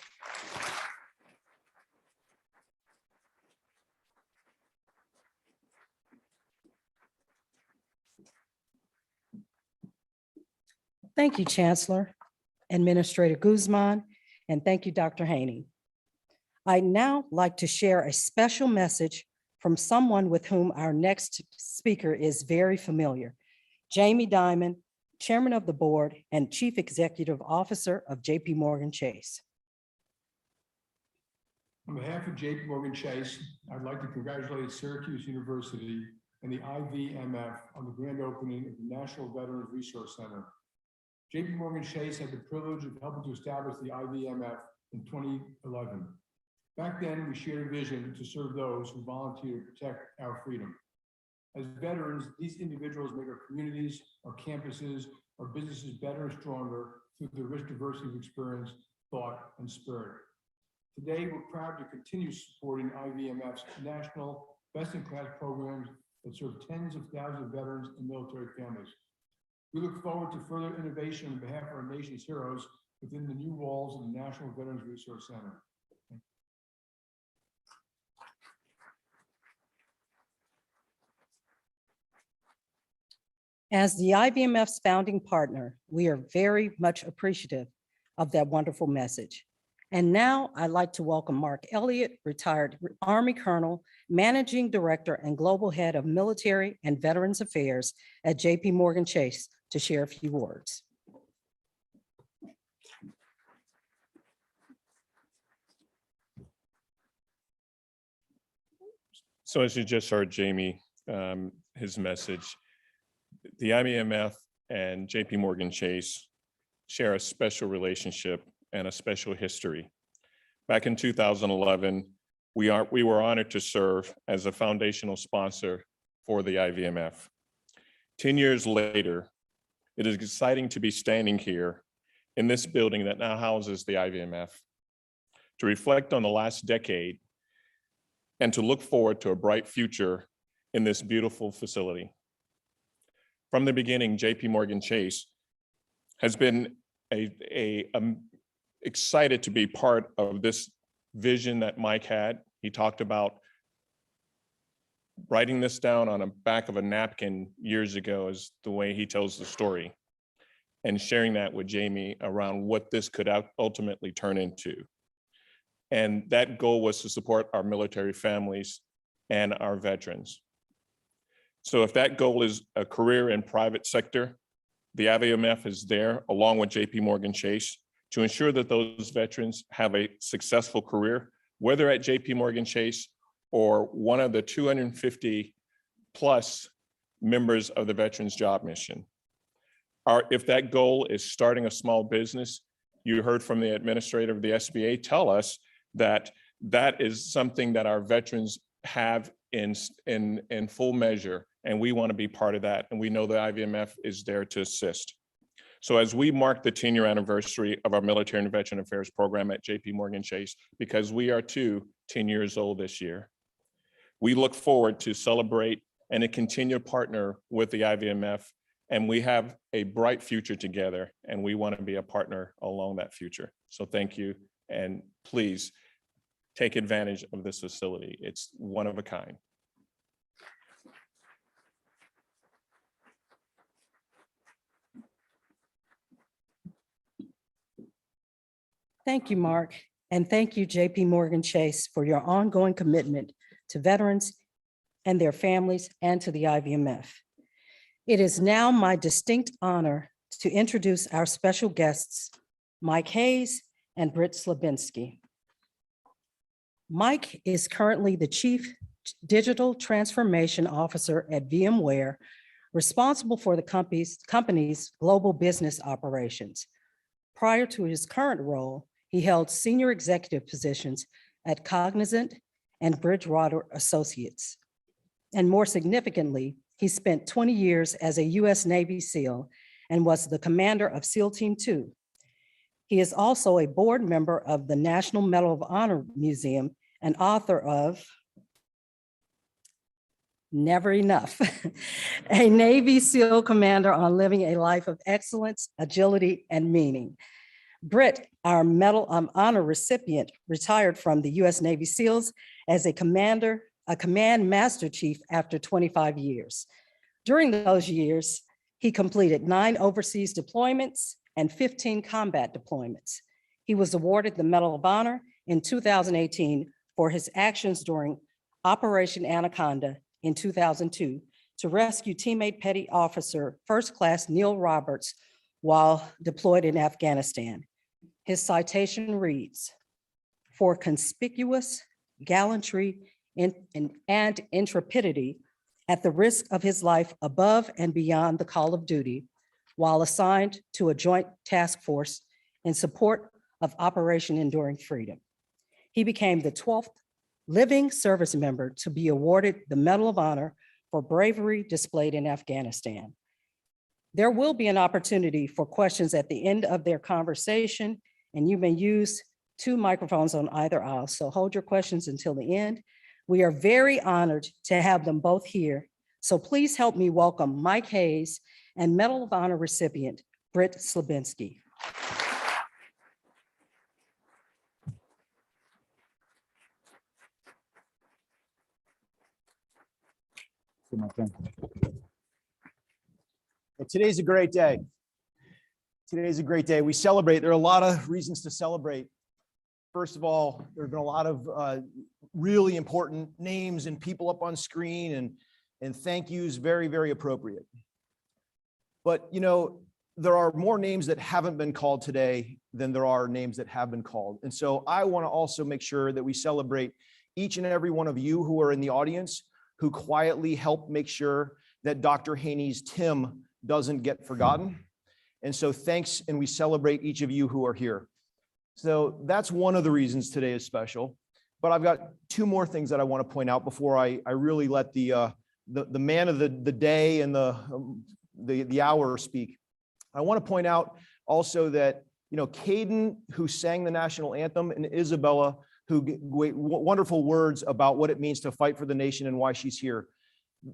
Thank you, Chancellor, Administrator Guzman, and thank you, Dr. Haney. I'd now like to share a special message from someone with whom our next speaker is very familiar, Jamie Dimon, Chairman of the Board and Chief Executive Officer of JP Morgan Chase. On behalf of JP Morgan Chase, I'd like to congratulate Syracuse University and the IVMF on the grand opening of the National Veterans Resource Center. JP Morgan Chase had the privilege of helping to establish the IVMF in 2011. Back then, we shared a vision to serve those who volunteer to protect our freedom. As veterans, these individuals make our communities, our campuses, our businesses better and stronger through the rich diversity of experience, thought, and spirit. Today, we're proud to continue supporting IVMF's national best-in-class programs that serve tens of thousands of veterans and military families. We look forward to further innovation on behalf of our nation's heroes within the new walls of the National Veterans Resource Center. As the IVMF's founding partner, we are very much appreciative of that wonderful message. And now I'd like to welcome Mark Elliott, retired Army Colonel, Managing Director and Global Head of Military and Veterans Affairs at JP Morgan Chase, to share a few words. So as you just heard Jamie, his message, The IVMF and JP Morgan Chase share a special relationship and a special history. Back in 2011, we were honored to serve as a foundational sponsor for the IVMF. 10 years later, it is exciting to be standing here in this building that now houses the IVMF to reflect on the last decade and to look forward to a bright future in this beautiful facility. From the beginning, JP Morgan Chase has been excited to be part of this vision that Mike had. He talked about writing this down on the back of a napkin years ago is the way he tells the story, and sharing that with Jamie around what this could ultimately turn into. And that goal was to support our military families and our veterans. So if that goal is a career in private sector, the IVMF is there along with JP Morgan Chase to ensure that those veterans have a successful career, whether at JP Morgan Chase or one of the 250 plus members of the Veterans Job Mission. If that goal is starting a small business, you heard from the administrator of the SBA tell us that that is something that our veterans have in full measure, and we want to be part of that. And we know the IVMF is there to assist. So as we mark the 10-year anniversary of our Military and Veteran Affairs program at JP Morgan Chase, because we are too 10 years old this year, we look forward to celebrate and to continue to partner with the IVMF. And we have a bright future together, and we want to be a partner along that future. So thank you, and please take advantage of this facility. It's one of a kind. Thank you, Mark, and thank you, JP Morgan Chase, for your ongoing commitment to veterans and their families and to the IVMF. It is now my distinct honor to introduce our special guests, Mike Hayes and Britt Slabinski. Mike is currently the Chief Digital Transformation Officer at VMware, responsible for the company's global business operations. Prior to his current role, he held senior executive positions at Cognizant and Bridgewater Associates. And more significantly, he spent 20 years as a US Navy SEAL and was the commander of SEAL Team 2. He is also a board member of the National Medal of Honor Museum and author of Never Enough, a Navy SEAL commander on living a life of excellence, agility, and meaning. Britt, our Medal of Honor recipient, retired from the US Navy SEALs as a command master chief after 25 years. During those years, he completed 9 overseas deployments and 15 combat deployments. He was awarded the Medal of Honor in 2018 for his actions during Operation Anaconda in 2002 to rescue teammate Petty Officer First Class Neil Roberts while deployed in Afghanistan. His citation reads, "For conspicuous gallantry and intrepidity at the risk of his life above and beyond the call of duty, while assigned to a joint task force in support of Operation Enduring Freedom." He became the 12th living service member to be awarded the Medal of Honor for bravery displayed in Afghanistan. There will be an opportunity for questions at the end of their conversation, and you may use 2 microphones on either aisle, so hold your questions until the end. We are very honored to have them both here, so please help me welcome Mike Hayes and Medal of Honor recipient Britt Slabinski. Well, today's a great day. Today's a great day. We celebrate. There are a lot of reasons to celebrate. First of all, there have been a lot of really important names and people up on screen, and thank yous, very, very appropriate. But, you know, there are more names that haven't been called today than there are names that have been called. And so I want to also make sure that we celebrate each and every one of you who are in the audience, who quietly help make sure that Dr. Haney's Tim doesn't get forgotten. And so thanks, and we celebrate each of you who are here. So that's one of the reasons today is special. But I've got two more things that I want to point out before I really let the man of the day and the hour speak. I want to point out also that, you know, Caden, who sang the national anthem, and Isabella, who wonderful words about what it means to fight for the nation and why she's here.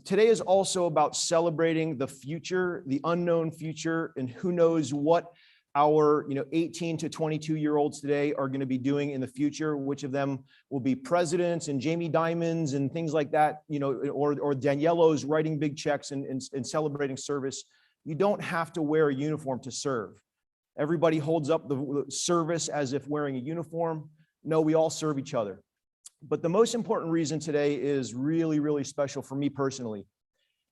Today is also about celebrating the future, the unknown future, and who knows what our 18 to 22-year-olds today are going to be doing in the future, which of them will be presidents and Jamie Dimons and things like that, or Daniello's writing big checks and celebrating service. You don't have to wear a uniform to serve. Everybody holds up the service as if wearing a uniform. No, we all serve each other. But the most important reason today is really, really special for me personally,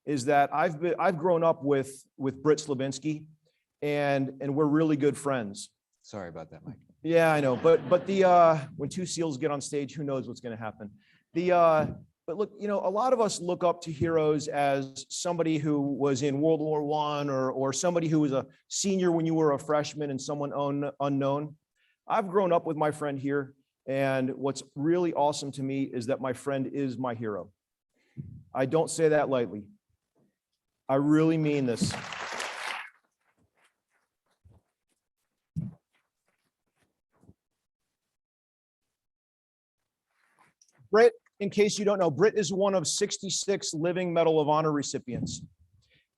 is that I've grown up with Britt Slavinsky, and we're really good friends. Sorry about that, Mike. Yeah, I know. But when two SEALs get on stage, who knows what's going to happen? But look, a lot of us look up to heroes as somebody who was in World War I or somebody who was a senior when you were a freshman and someone unknown. I've grown up with my friend here, and what's really awesome to me is that my friend is my hero. I don't say that lightly. I really mean this. Britt, in case you don't know, Britt is one of 66 living Medal of Honor recipients.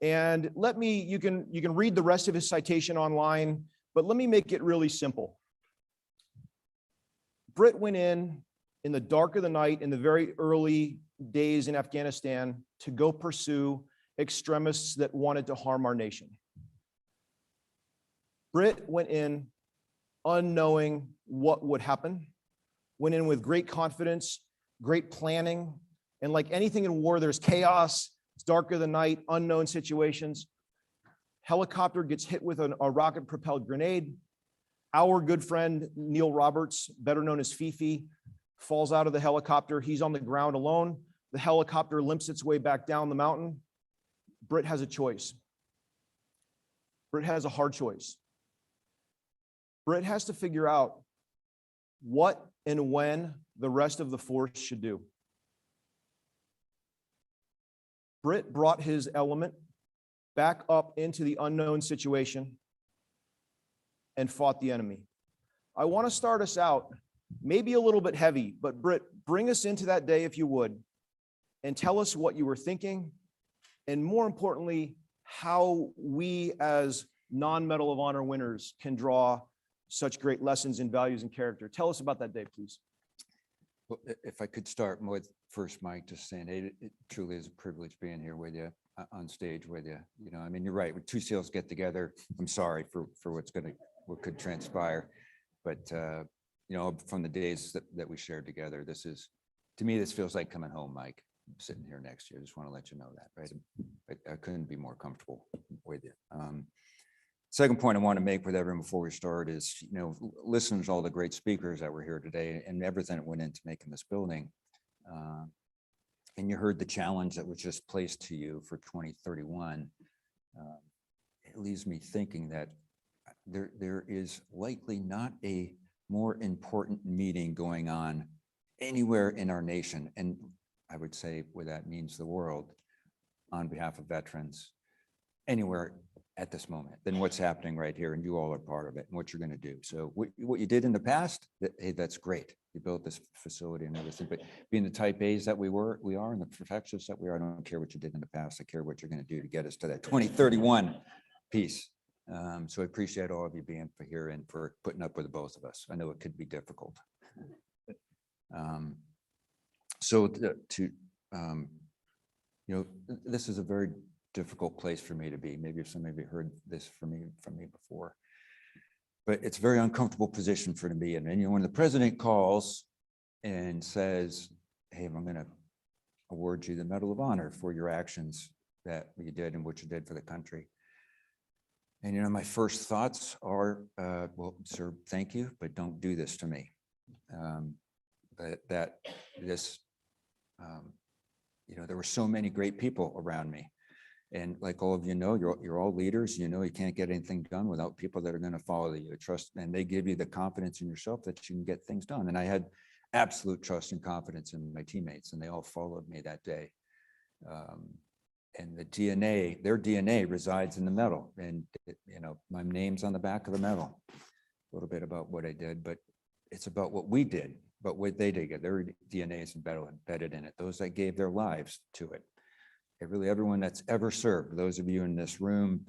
And you can read the rest of his citation online, but let me make it really simple. Britt went in the dark of the night, in the very early days in Afghanistan, to go pursue extremists that wanted to harm our nation. Britt went in unknowing what would happen, went in with great confidence, great planning, and like anything in war, there's chaos, it's dark of the night, unknown situations. Helicopter gets hit with a rocket-propelled grenade. Our good friend, Neil Roberts, better known as Fifi, falls out of the helicopter. He's on the ground alone. The helicopter limps its way back down the mountain. Britt has a choice. Britt has a hard choice. Britt has to figure out what and when the rest of the force should do. Britt brought his element back up into the unknown situation and fought the enemy. I want to start us out maybe a little bit heavy, but Britt, bring us into that day if you would, and tell us what you were thinking, and more importantly, how we as non-Medal of Honor winners can draw such great lessons in values and character. Tell us about that day, please. Well, if I could start with first, Mike, just saying, hey, it truly is a privilege being here with you, on stage with you. I mean, you're right. When two SEALs get together, I'm sorry for what could transpire, but from the days that we shared together, to me, this feels like coming home, Mike. I'm sitting here next to you. I just want to let you know that, right? I couldn't be more comfortable with you. Second point I want to make with everyone before we start is, listen to all the great speakers that were here today and everything that went into making this building. And you heard the challenge that was just placed to you for 2031. It leaves me thinking that there is likely not a more important meeting going on anywhere in our nation. And I would say what that means the world, on behalf of veterans, anywhere at this moment than what's happening right here, and you all are part of it and what you're going to do. So what you did in the past, hey, that's great. You built this facility and everything, but being the type A's that we are, and the perfectionists that we are, I don't care what you did in the past. I care what you're going to do to get us to that 2031 piece. So I appreciate all of you being here and for putting up with both of us. I know it could be difficult. This is a very difficult place for me to be. Maybe if some of you heard this from me before, but it's a very uncomfortable position for me to be in. And when the president calls and says, hey, I'm going to award you the Medal of Honor for your actions that you did and what you did for the country. And my first thoughts are, well, sir, thank you, but don't do this to me. There were so many great people around me And like all of you know, you're all leaders. You know, you can't get anything done without people that are going to follow you. Trust, and they give you the confidence in yourself that you can get things done. And I had absolute trust and confidence in my teammates, and they all followed me that day. And the DNA, their DNA resides in the medal. And, you know, my name's on the back of the medal. A little bit about what I did, but it's about what we did, but what they did. Their DNA is embedded in it. Those that gave their lives to it. Really, everyone that's ever served, those of you in this room,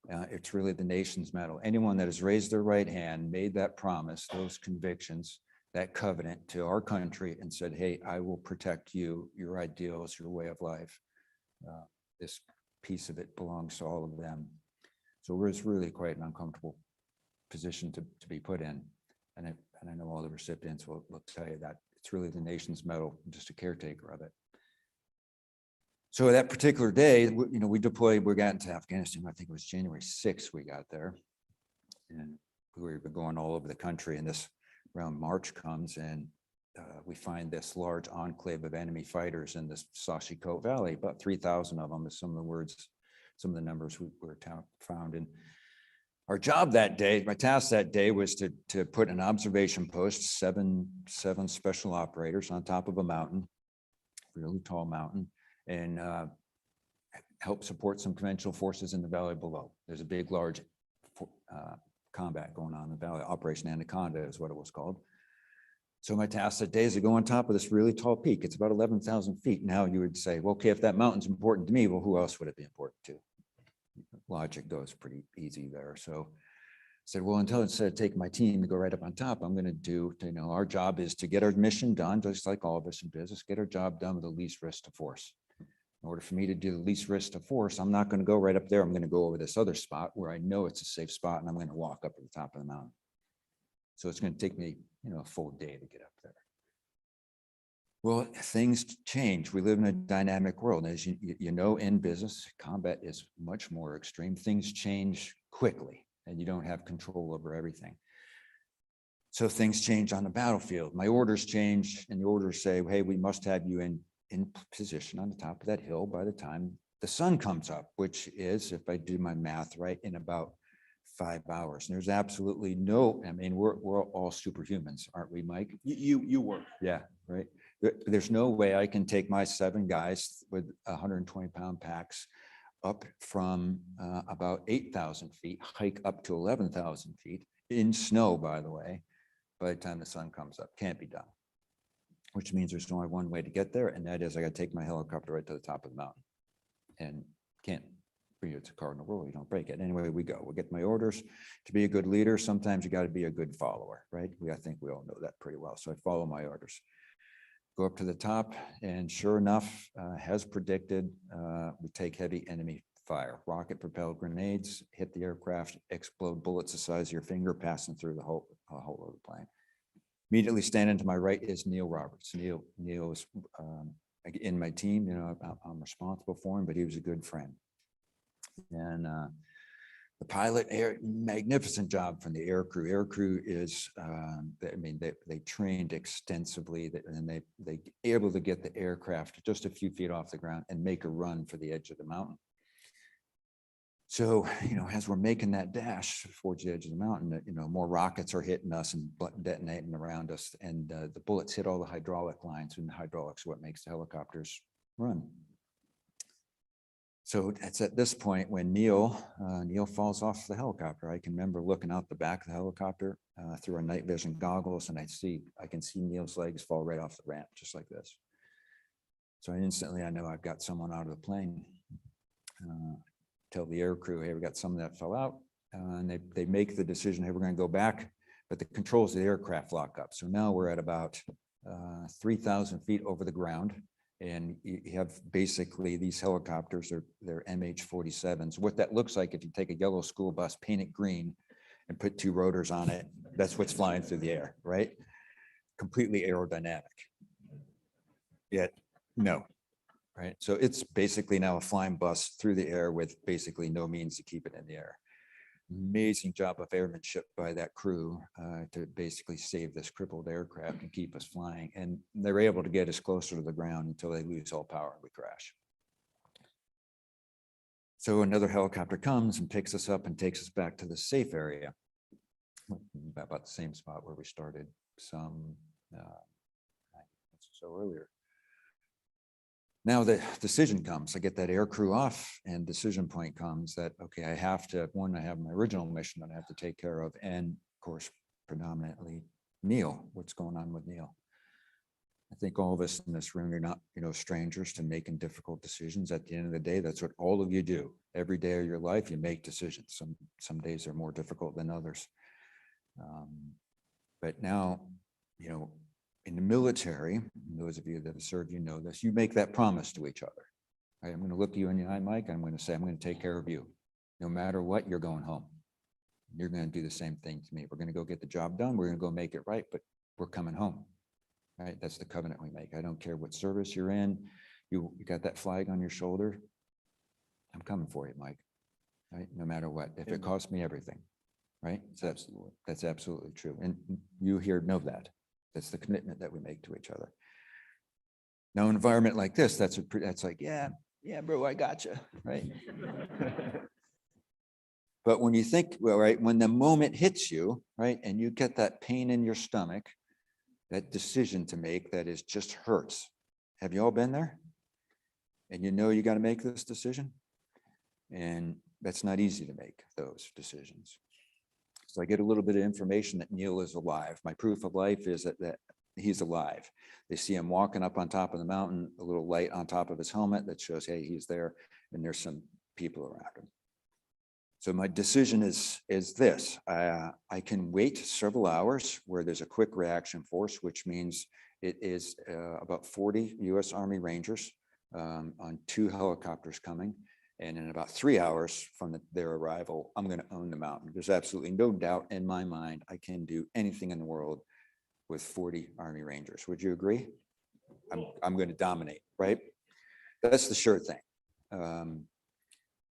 it's really the nation's medal. Anyone that has raised their right hand, made that promise, those convictions, that covenant to our country and said, hey, I will protect you, your ideals, your way of life. This piece of it belongs to all of them. So it's really quite an uncomfortable position to be put in. And I know all the recipients will tell you that it's really the nation's medal, just a caretaker of it. So that particular day, you know, we deployed, we got into Afghanistan, I think it was January 6th we got there. And we were going all over the country, and this around March comes, and we find this large enclave of enemy fighters in this Sashikot Valley, about 3,000 of them is some of the words, some of the numbers we were found. And our job that day, my task that day was to put an observation post, seven special operators on top of a mountain, really tall mountain, and help support some conventional forces in the valley below. There's a big, large combat going on in the valley. Operation Anaconda is what it was called. So my task that day is to go on top of this really tall peak. It's about 11,000 feet. Now you would say, well, okay, if that mountain's important to me, well, who else would it be important to? Logic goes pretty easy there. So I said, well, instead of taking my team to go right up on top, I'm going to do, you know, our job is to get our mission done, just like all of us in business, get our job done with the least risk to force. In order for me to do the least risk to force, I'm not going to go right up there. I'm going to go over this other spot where I know it's a safe spot, and I'm going to walk up to the top of the mountain. So it's going to take me, you know, a full day to get up there. Well, things change. We live in a dynamic world. As you know, in business, combat is much more extreme. Things change quickly, and you don't have control over everything. So things change on the battlefield. My orders change, and the orders say, hey, we must have you in position on the top of that hill by the time the sun comes up, which is, if I do my math right, in about 5 hours. And there's absolutely no, I mean, we're all superhumans, aren't we, Mike? You were. Yeah, right. There's no way I can take my 7 guys with 120-pound packs up from about 8,000 feet, hike up to 11,000 feet in snow, by the way, by the time the sun comes up. Can't be done. Which means there's only one way to get there, and that is I got to take my helicopter right to the top of the mountain. And can't, it's a cardinal rule, you don't break it. Anyway, we go. We'll get my orders. To be a good leader, sometimes you got to be a good follower, right? I think we all know that pretty well. So I follow my orders. Go up to the top, and sure enough, as predicted, we take heavy enemy fire. Rocket-propelled grenades hit the aircraft, explode bullets the size of your finger, passing through the whole of the plane. Immediately standing to my right is Neil Roberts. Neil is in my team. You know, I'm responsible for him, but he was a good friend. And the pilot, magnificent job from the air crew. Air crew is, I mean, they trained extensively, and they able to get the aircraft just a few feet off the ground and make a run for the edge of the mountain. So, you know, as we're making that dash towards the edge of the mountain, you know, more rockets are hitting us and detonating around us, and the bullets hit all the hydraulic lines, and the hydraulics are what makes the helicopters run. So it's at this point when Neil falls off the helicopter. I can remember looking out the back of the helicopter through our night vision goggles, and I can see Neil's legs fall right off the ramp, just like this. So instantly I know I've got someone out of the plane. Tell the air crew, hey, we got some that fell out, and they make the decision, hey, we're going to go back, but the controls of the aircraft lock up. So now we're at about 3,000 feet over the ground, and you have basically these helicopters, they're MH-47s. What that looks like, if you take a yellow school bus, paint it green, and put 2 rotors on it, that's what's flying through the air, right? Completely aerodynamic. Yet, no. Right. So it's basically now a flying bus through the air with basically no means to keep it in the air. Amazing job of airmanship by that crew to basically save this crippled aircraft and keep us flying. And they're able to get us closer to the ground until they lose all power and we crash. So another helicopter comes and picks us up and takes us back to the safe area. About the same spot where we started some so earlier. Now the decision comes, I get that air crew off and decision point comes that, okay, I have to, one, I have my original mission that I have to take care of. And of course, predominantly Neil, what's going on with Neil? I think all of us in this room are not, strangers to making difficult decisions. At the end of the day, that's what all of you do. Every day of your life, you make decisions. Some days are more difficult than others. But now, in the military, those of you that have served, know this, you make that promise to each other. Right? I'm going to look you in the eye, Mike. I'm going to say, I'm going to take care of you. No matter what, you're going home. You're going to do the same thing to me. We're going to go get the job done. We're going to go make it right, but we're coming home. Right? That's the covenant we make. I don't care what service you're in. You got that flag on your shoulder. I'm coming for you, Mike. Right? No matter what, if it costs me everything. Right? So that's absolutely true. And you here know that. That's the commitment that we make to each other. Now, an environment like this, that's like, yeah, bro, I got you, right? But when you think, well, right, when the moment hits you, right, and you get that pain in your stomach, that decision to make that is just hurts. Have you all been there? And you got to make this decision, and that's not easy to make those decisions. So I get a little bit of information that Neil is alive. My proof of life is that he's alive. They see him walking up on top of the mountain, a little light on top of his helmet that shows, hey, he's there, and there's some people around him. So my decision is this. I can wait several hours where there's a quick reaction force, which means it is about 40 U.S. Army Rangers on 2 helicopters coming. And in about 3 hours from their arrival, I'm going to own the mountain. There's absolutely no doubt in my mind I can do anything in the world with 40 Army Rangers. Would you agree? I'm going to dominate, right? That's the sure thing.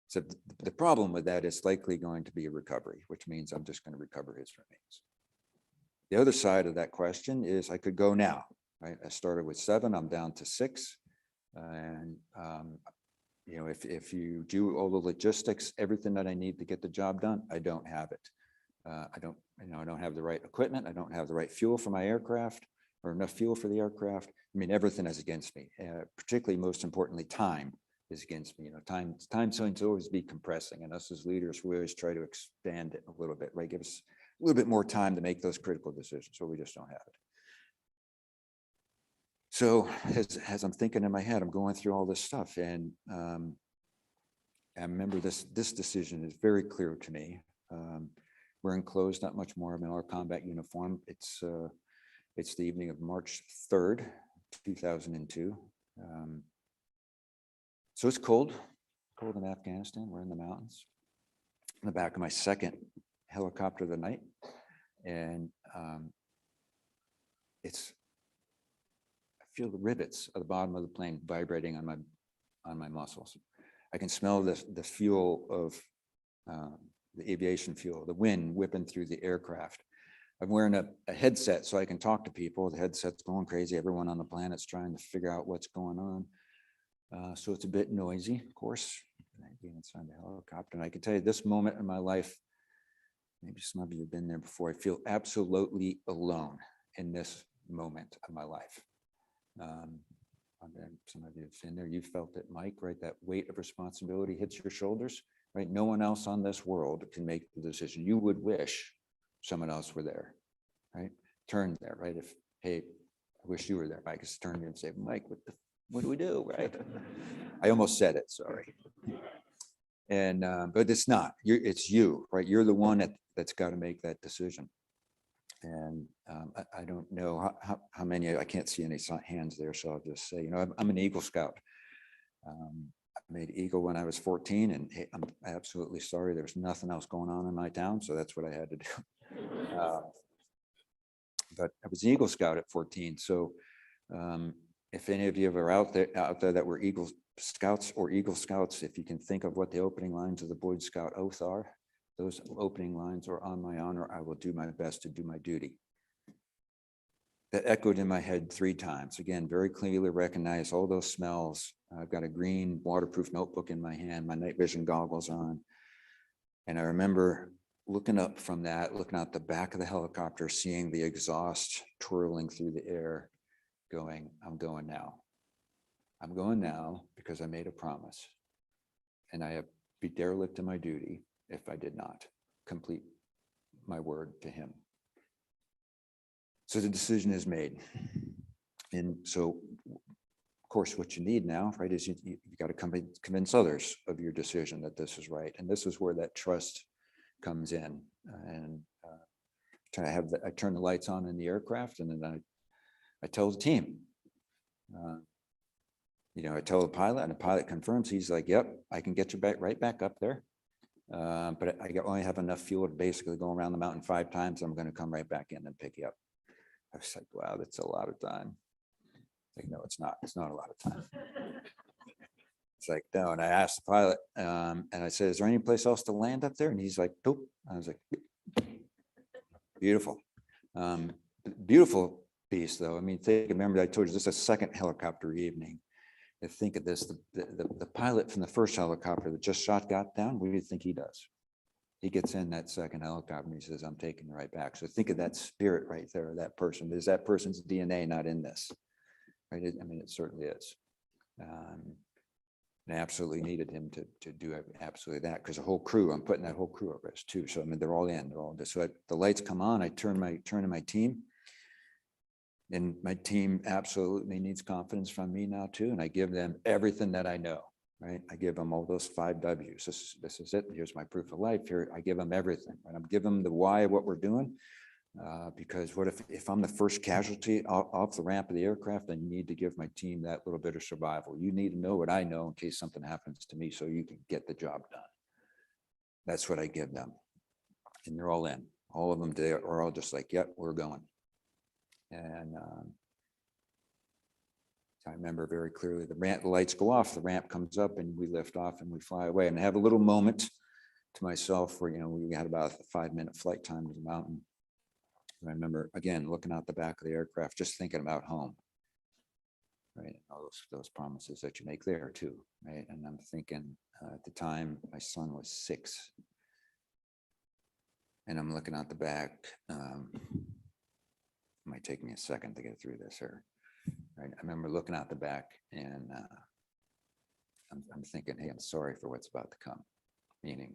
So the problem with that is likely going to be a recovery, which means I'm just going to recover his remains. The other side of that question is I could go now, right? I started with 7, I'm down to 6. And if you do all the logistics, everything that I need to get the job done, I don't have it. I don't have the right equipment. I don't have the right fuel for my aircraft or enough fuel for the aircraft. I mean, everything is against me, particularly most importantly, time is against me. Time seems to always be compressing, and us as leaders, we always try to expand it a little bit, right? Give us a little bit more time to make those critical decisions, so we just don't have it. So as I'm thinking in my head, I'm going through all this stuff, and I remember this decision is very clear to me. We're enclosed, not much more. I'm in our combat uniform. It's the evening of March 3rd, 2002. So it's cold in Afghanistan. We're in the mountains. In the back of my 2nd helicopter of the night, and I feel the rivets at the bottom of the plane vibrating on my muscles. I can smell the fuel of the aviation fuel, the wind whipping through the aircraft. I'm wearing a headset so I can talk to people. The headset's going crazy. Everyone on the planet's trying to figure out what's going on. So it's a bit noisy, of course, being inside the helicopter. And I can tell you this moment in my life, maybe some of you have been there before, I feel absolutely alone in this moment of my life. Some of you have been there, you felt it, Mike, right? That weight of responsibility hits your shoulders, right? No one else on this world can make the decision. You would wish someone else were there, right? Turn there, right? Hey, I wish you were there. Mike just turn to you and say, Mike, what do we do, right? I almost said it, sorry. And, but it's not, it's you, right? You're the one that's got to make that decision. And I don't know how many, I can't see any hands there, so I'll just say, I'm an Eagle Scout. I made Eagle when I was 14, and hey, I'm absolutely sorry. There was nothing else going on in my town, so that's what I had to do. But I was an Eagle Scout at 14. So if any of you are out there that were Eagle Scouts or Eagle Scouts, if you can think of what the opening lines of the Boy Scout oath are, those opening lines are, on my honor, I will do my best to do my duty. That echoed in my head 3 times. Again, very clearly recognize all those smells, I've got a green waterproof notebook in my hand, my night vision goggles on. And I remember looking up from that, looking out the back of the helicopter, seeing the exhaust twirling through the air, going, I'm going now. I'm going now because I made a promise. And I have be derelict in my duty if I did not complete my word to him. So the decision is made. And so, of course, what you need now, right, is you got to convince others of your decision that this is right. And this is where that trust comes in. And I turn the lights on in the aircraft, and then I tell the team, I tell the pilot, and the pilot confirms. He's like, yep, I can get you right back up there. But I only have enough fuel to basically go around the mountain 5 times. I'm going to come right back in and pick you up. I was like, wow, that's a lot of time. Like, no, it's not. It's not a lot of time. It's like, no. And I asked the pilot, and I said, is there any place else to land up there? And he's like, nope. I was like, beautiful. Beautiful piece, though. I mean, remember I told you this is a second helicopter evening. Think of this, the pilot from the first helicopter that just got down, what do you think he does? He gets in that second helicopter and he says, I'm taking you right back. So think of that spirit right there, that person. Is that person's DNA not in this? Right? I mean, it certainly is. And I absolutely needed him to do absolutely that, because the whole crew, I'm putting that whole crew at risk too. So I mean, they're all in, so the lights come on, I turn to my team. And my team absolutely needs confidence from me now too. And I give them everything that I know, right? I give them all those 5 W's. This is it. Here's my proof of life. Here, I give them everything. And I'm giving them the why of what we're doing. Because what if I'm the first casualty off the ramp of the aircraft, then you need to give my team that little bit of survival. You need to know what I know in case something happens to me so you can get the job done. That's what I give them. And they're all in. All of them, they are all just like, yep, we're going. And I remember very clearly the lights go off, the ramp comes up, and we lift off and we fly away. And I have a little moment to myself where, we had about a 5-minute flight time to the mountain. And I remember, again, looking out the back of the aircraft, just thinking about home, right? All those promises that you make there too, right? And I'm thinking at the time, my son was 6. And I'm looking out the back. It might take me a second to get through this here. Right? I remember looking out the back, and I'm thinking, hey, I'm sorry for what's about to come. Meaning,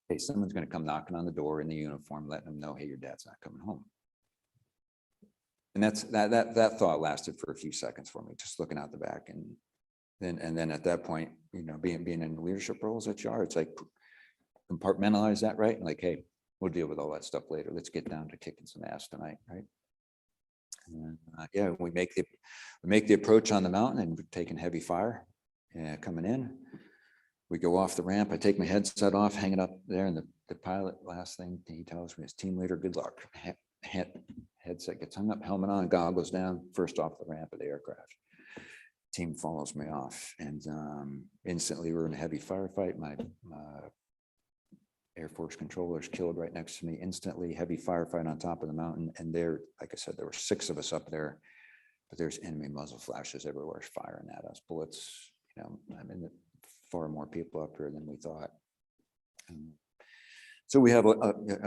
hey, someone's going to come knocking on the door in the uniform, letting them know, hey, your dad's not coming home. And that thought lasted for a few seconds for me, just looking out the back, and then at that point, being in the leadership roles that you are, it's like compartmentalize that, right? Like, hey, we'll deal with all that stuff later. Let's get down to kicking some ass tonight, right? And, yeah, we make the approach on the mountain, and we're taking heavy fire coming in. We go off the ramp. I take my headset off, hang it up there, and the pilot, last thing he tells me is, team leader, good luck. Headset gets hung up, helmet on, goggles down, first off the ramp of the aircraft. Team follows me off, and instantly we're in a heavy firefight. My Air Force controllers killed right next to me instantly. Heavy firefight on top of the mountain, and there, like I said, there were 6 of us up there, but there's enemy muzzle flashes everywhere firing at us, bullets. I mean, far more people up here than we thought. So we have a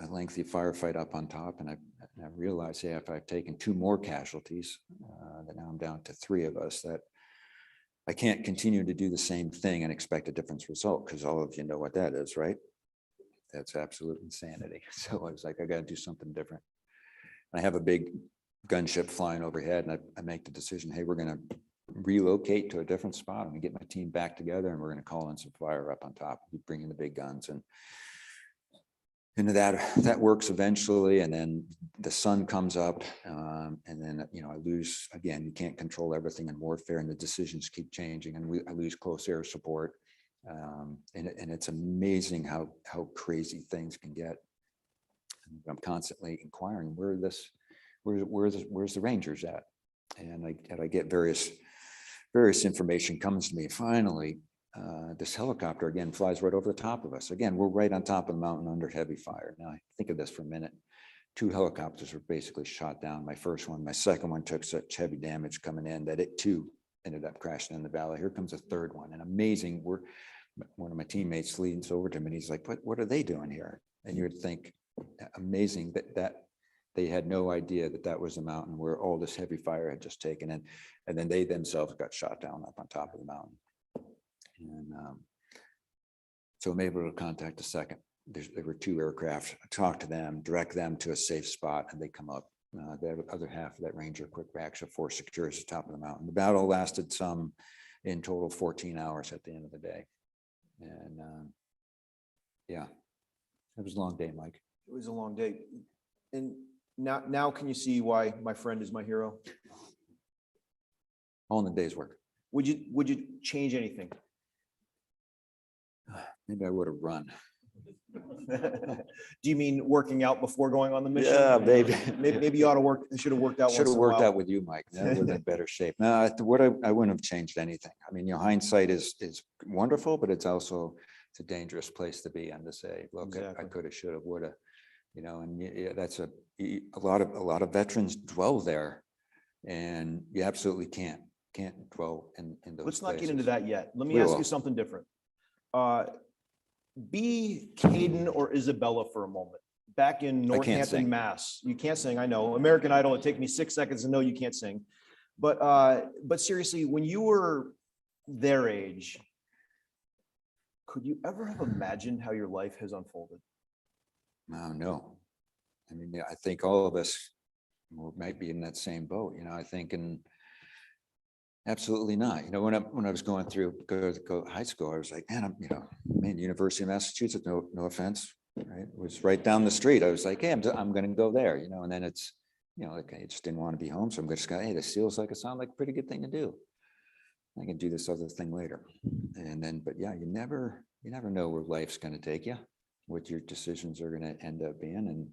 lengthy firefight up on top, and I realized, hey, if I've taken 2 more casualties, that now I'm down to 3 of us, that I can't continue to do the same thing and expect a different result, because all of you know what that is, right? That's absolute insanity. So I was like, I got to do something different. I have a big gunship flying overhead, and I make the decision, hey, we're going to relocate to a different spot. I'm going to get my team back together, and we're going to call in some fire up on top, bring in the big guns. And that works eventually. And then the sun comes up, and then, I lose, again, you can't control everything in warfare, and the decisions keep changing, and I lose close air support. And it's amazing how crazy things can get. I'm constantly inquiring, where's the Rangers at? And I get various information comes to me. Finally, this helicopter again flies right over the top of us. Again, we're right on top of the mountain under heavy fire. Now, think of this for a minute. 2 helicopters were basically shot down. My first one, my second one took such heavy damage coming in that it too ended up crashing in the valley. Here comes a third one, and amazing. One of my teammates leans over to him and he's like, what are they doing here? And you would think, amazing that they had no idea that was a mountain where all this heavy fire had just taken in. And then they themselves got shot down up on top of the mountain. And so I'm able to contact the second. There were 2 aircraft. I talked to them, direct them to a safe spot, and they come up. The other half of that Ranger quick reaction force secures the top of the mountain. The battle lasted in total 14 hours at the end of the day. And yeah, it was a long day, Mike. It was a long day. And now can you see why my friend is my hero? All in the day's work. Would you change anything? Maybe I would have run. Do you mean working out before going on the mission? Yeah, maybe. Maybe you ought to work. It should have worked out. Should have once in a worked while. out with you, Mike. That would have been better shape. No, I wouldn't have changed anything. I mean, hindsight is wonderful, but it's a dangerous place to be and to say, look, I Exactly. could have, should have, would have, and yeah, that's a lot of veterans dwell there, and you absolutely can't dwell in those. Let's not get places. into that yet. Let me We ask will. you something different. Be Caden or Isabella for a moment. Back in sing. Northampton, Mass. You can't sing, I know. American Idol, it take me 6 seconds to know you can't sing. But seriously, when you were their age, could you ever have imagined how your life has unfolded? No. I mean, yeah, I think all of us might be in that same boat, I think, and absolutely not. When I was going through go high school, I was like, man, University of Massachusetts, no offense, right? It was right down the street. I was like, hey, I'm going to go there, and then it's, like I just didn't want to be home. So I'm just going, hey, this feels like it sounds like a pretty good thing to do. I can do this other thing later. And then, but yeah, you never know where life's going to take you, what your decisions are going to end up being. And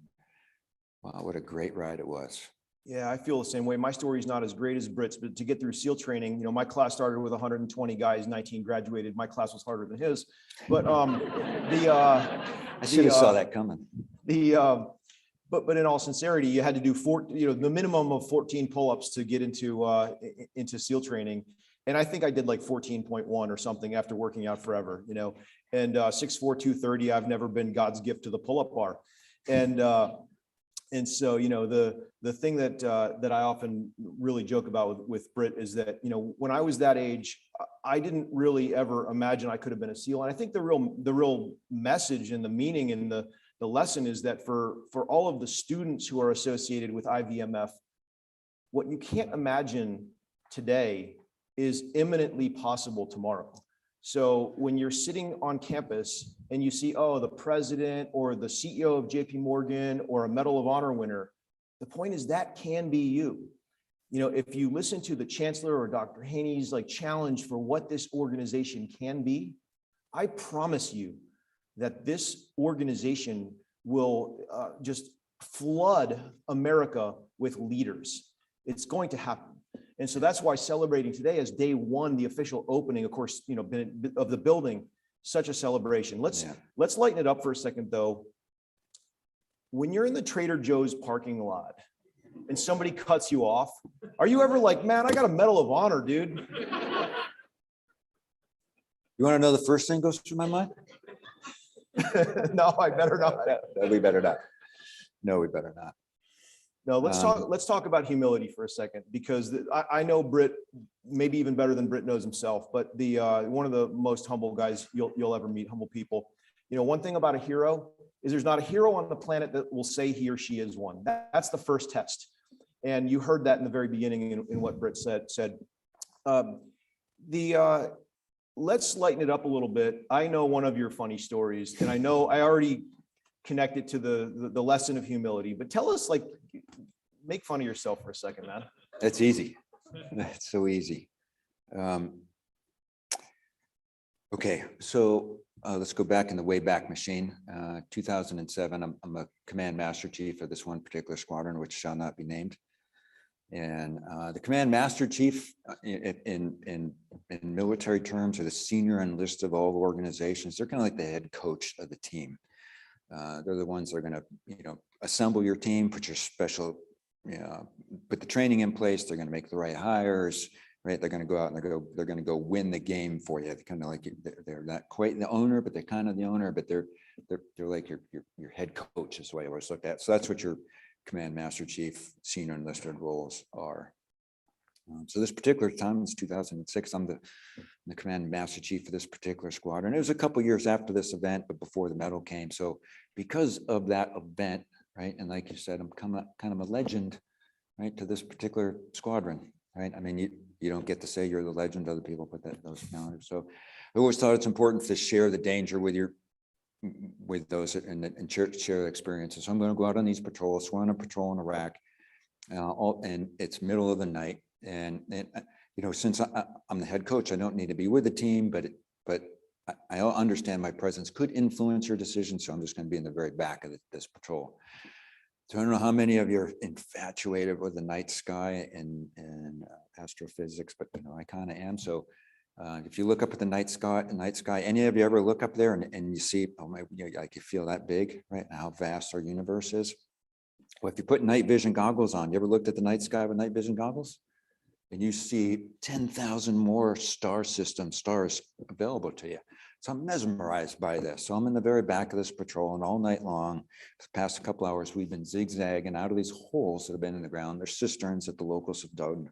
wow, what a great ride it was. Yeah, I feel the same way. My story is not as great as Britt's, but to get through SEAL training, my class started with 120 guys, 19 graduated. My class was harder than his. But I should have saw that coming. But in all sincerity, you had to do the minimum of 14 pull-ups to get into SEAL training. And I think I did like 14.1 or something after working out forever, and 6'4", 230, I've never been God's gift to the pull-up bar. And so, the thing that I often really joke about with Britt is that, when I was that age, I didn't really ever imagine I could have been a SEAL. And I think the real message and the meaning and the lesson is that for all of the students who are associated with IVMF, what you can't imagine today is imminently possible tomorrow. So when you're sitting on campus and you see, the president or the CEO of JP Morgan or a Medal of Honor winner, the point is that can be you. If you listen to the chancellor or Dr. Haney's challenge for what this organization can be, I promise you that this organization will just flood America with leaders. It's going to happen. And so that's why celebrating today as day one, the official opening, of course, of the building, such a celebration. Let's lighten it up for a second, though. When you're in the Trader Joe's parking lot and somebody cuts you off, are you ever like, man, I got a Medal of Honor, dude? You want to know the first thing goes through my mind? No, I better not. No, we better not. No, we better not. No, let's talk about humility for a second, because I know Britt maybe even better than Britt knows himself, but one of the most humble guys you'll ever meet, humble people. One thing about a hero is there's not a hero on the planet that will say he or she is one. That's the first test. And you heard that in the very beginning in what Britt said. Let's lighten it up a little bit. I know one of your funny stories, and I know I already connected to the lesson of humility, but tell us, make fun of yourself for a second, man. That's easy. That's so easy. Okay, so let's go back in the Wayback Machine. 2007, I'm a command master chief of this one particular squadron, which shall not be named. And the command master chief in military terms are the senior enlisted of all the organizations. They're kind of like the head coach of the team. They're the ones that are gonna, assemble your team, put your special, put the training in place. They're gonna make the right hires, right? They're gonna go out and they're gonna go win the game for you. Kind of like they're not quite the owner, but they're kind of the owner, but they're like your head coach is the way I always looked at. So that's what your Command Master Chief senior enlisted roles are. So this particular time, it's 2006, I'm the Command Master Chief for this particular squadron. It was a couple years after this event, but before the medal came. So because of that event, right, and like you said, I'm kind of a legend, right, to this particular squadron, right? I mean, you don't get to say you're the legend. Other people put those calendars. So I always thought it's important to share the danger with those and share the experiences. So I'm going to go out on these patrols. We're on a patrol in Iraq, and it's middle of the night. And since I'm the head coach, I don't need to be with the team, but I understand my presence could influence your decision. So I'm just going to be in the very back of this patrol. So I don't know how many of you are infatuated with the night sky and astrophysics, but I kind of am. So if you look up at the night sky, any of you ever look up there and you see, oh my, like you feel that big, right? And how vast our universe is. Well, if you put night vision goggles on, you ever looked at the night sky with night vision goggles? And you see 10,000 more stars available to you. So I'm mesmerized by this. So I'm in the very back of this patrol, and all night long, the past couple hours, we've been zigzagging out of these holes that have been in the ground. There's cisterns that the locals have dug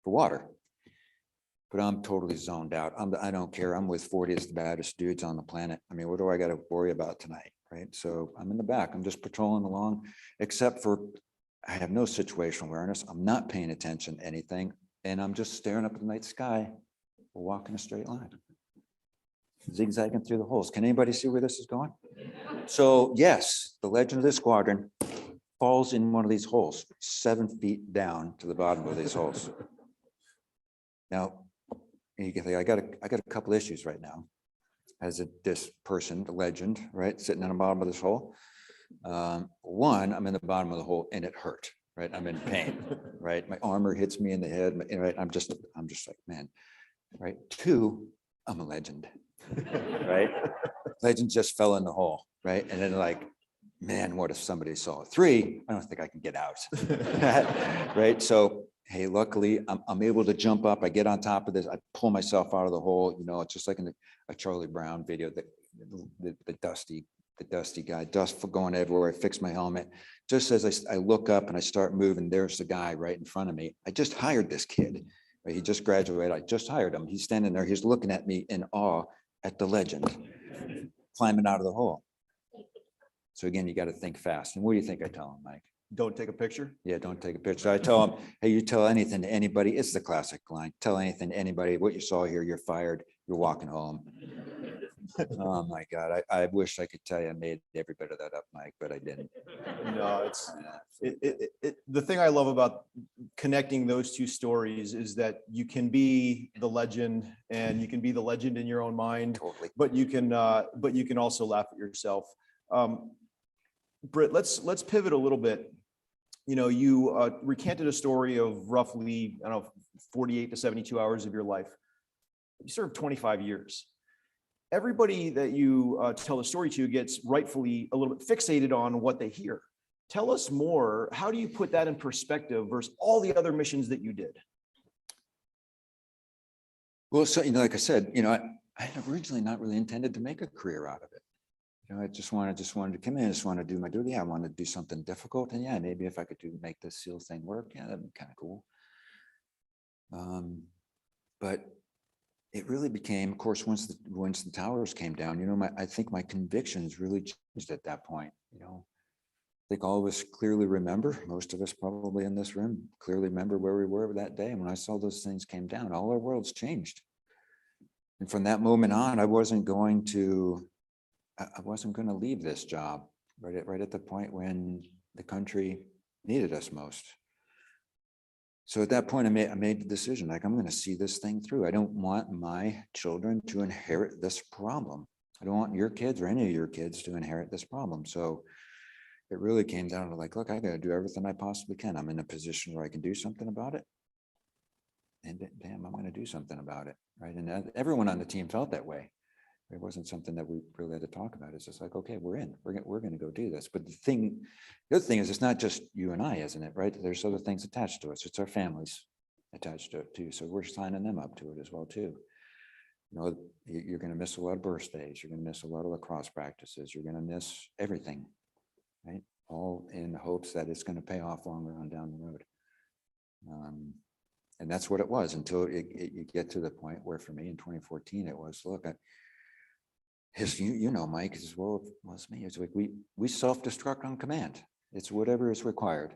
for water. But I'm totally zoned out. I don't care. I'm with 40th the baddest dudes on the planet. I mean, what do I got to worry about tonight, right? So I'm in the back. I'm just patrolling along, except for I have no situational awareness. I'm not paying attention to anything. And I'm just staring up at the night sky, walking a straight line, zigzagging through the holes. Can anybody see where this is going? So yes, the legend of this squadron falls in one of these holes, 7 feet down to the bottom of these holes. Now, you can think, I got a couple issues right now as this person, the legend, right, sitting in the bottom of this hole. One, I'm in the bottom of the hole and it hurt, right? I'm in pain, right? My armor hits me in the head, right? I'm just like, man, right? Two, I'm a legend, right? Legend just fell in the hole, right? And then like, man, what if somebody saw it? Three, I don't think I can get out, right? So, hey, luckily I'm able to jump up. I get on top of this. I pull myself out of the hole. It's just like in a Charlie Brown video, the dusty guy, dust for going everywhere. I fix my helmet. Just as I look up and I start moving, there's the guy right in front of me. I just hired this kid. Right? He just graduated. I just hired him. He's standing there. He's looking at me in awe at the legend climbing out of the hole. So again, you got to think fast. And what do you think I tell him, Mike? Don't take a picture. Yeah, don't take a picture. I tell him, hey, you tell anything to anybody. It's the classic line. Tell anything to anybody. What you saw here, you're fired. You're walking home. Oh my God. I wish I could tell you I made every bit of that up, Mike, but I didn't. No, the thing I love about connecting those two stories is that you can be the legend and you can be the legend in your own mind, Totally. but you can also laugh at yourself. Britt, let's pivot a little bit. You recanted a story of roughly, 48 to 72 hours of your life. You served 25 years. Everybody that you tell the story to gets rightfully a little bit fixated on what they hear. Tell us more. How do you put that in perspective versus all the other missions that you did? Well, so, like I said, I had originally not really intended to make a career out of it. I just wanted to come in. I just wanted to do my duty. I wanted to do something difficult. And yeah, maybe if I could make this SEAL thing work, yeah, that'd be kind of cool. But it really became, of course, once the towers came down, I think my convictions really changed at that point. I think all of us clearly remember, most of us probably in this room clearly remember where we were that day. And when I saw those things came down, all our worlds changed. And from that moment on, I wasn't going to leave this job right at the point when the country needed us most. So at that point, I made the decision, like, I'm going to see this thing through. I don't want my children to inherit this problem. I don't want your kids or any of your kids to inherit this problem. So it really came down to like, look, I got to do everything I possibly can. I'm in a position where I can do something about it. And damn, I'm going to do something about it. Right. And everyone on the team felt that way. It wasn't something that we really had to talk about. It's just like, okay, we're in, we're going to go do this. But the other thing is, it's not just you and I, isn't it? Right? There's other things attached to us. It's our families attached to it too. So we're signing them up to it as well too. You know, you're going to miss a lot of birthdays. You're going to miss a lot of lacrosse practices. You're going to miss everything, right? All in the hopes that it's going to pay off longer on down the road. And that's what it was until you get to the point where, for me in 2014, it was, look, you know, Mike, as well as me, it's like we self-destruct on command. It's whatever is required,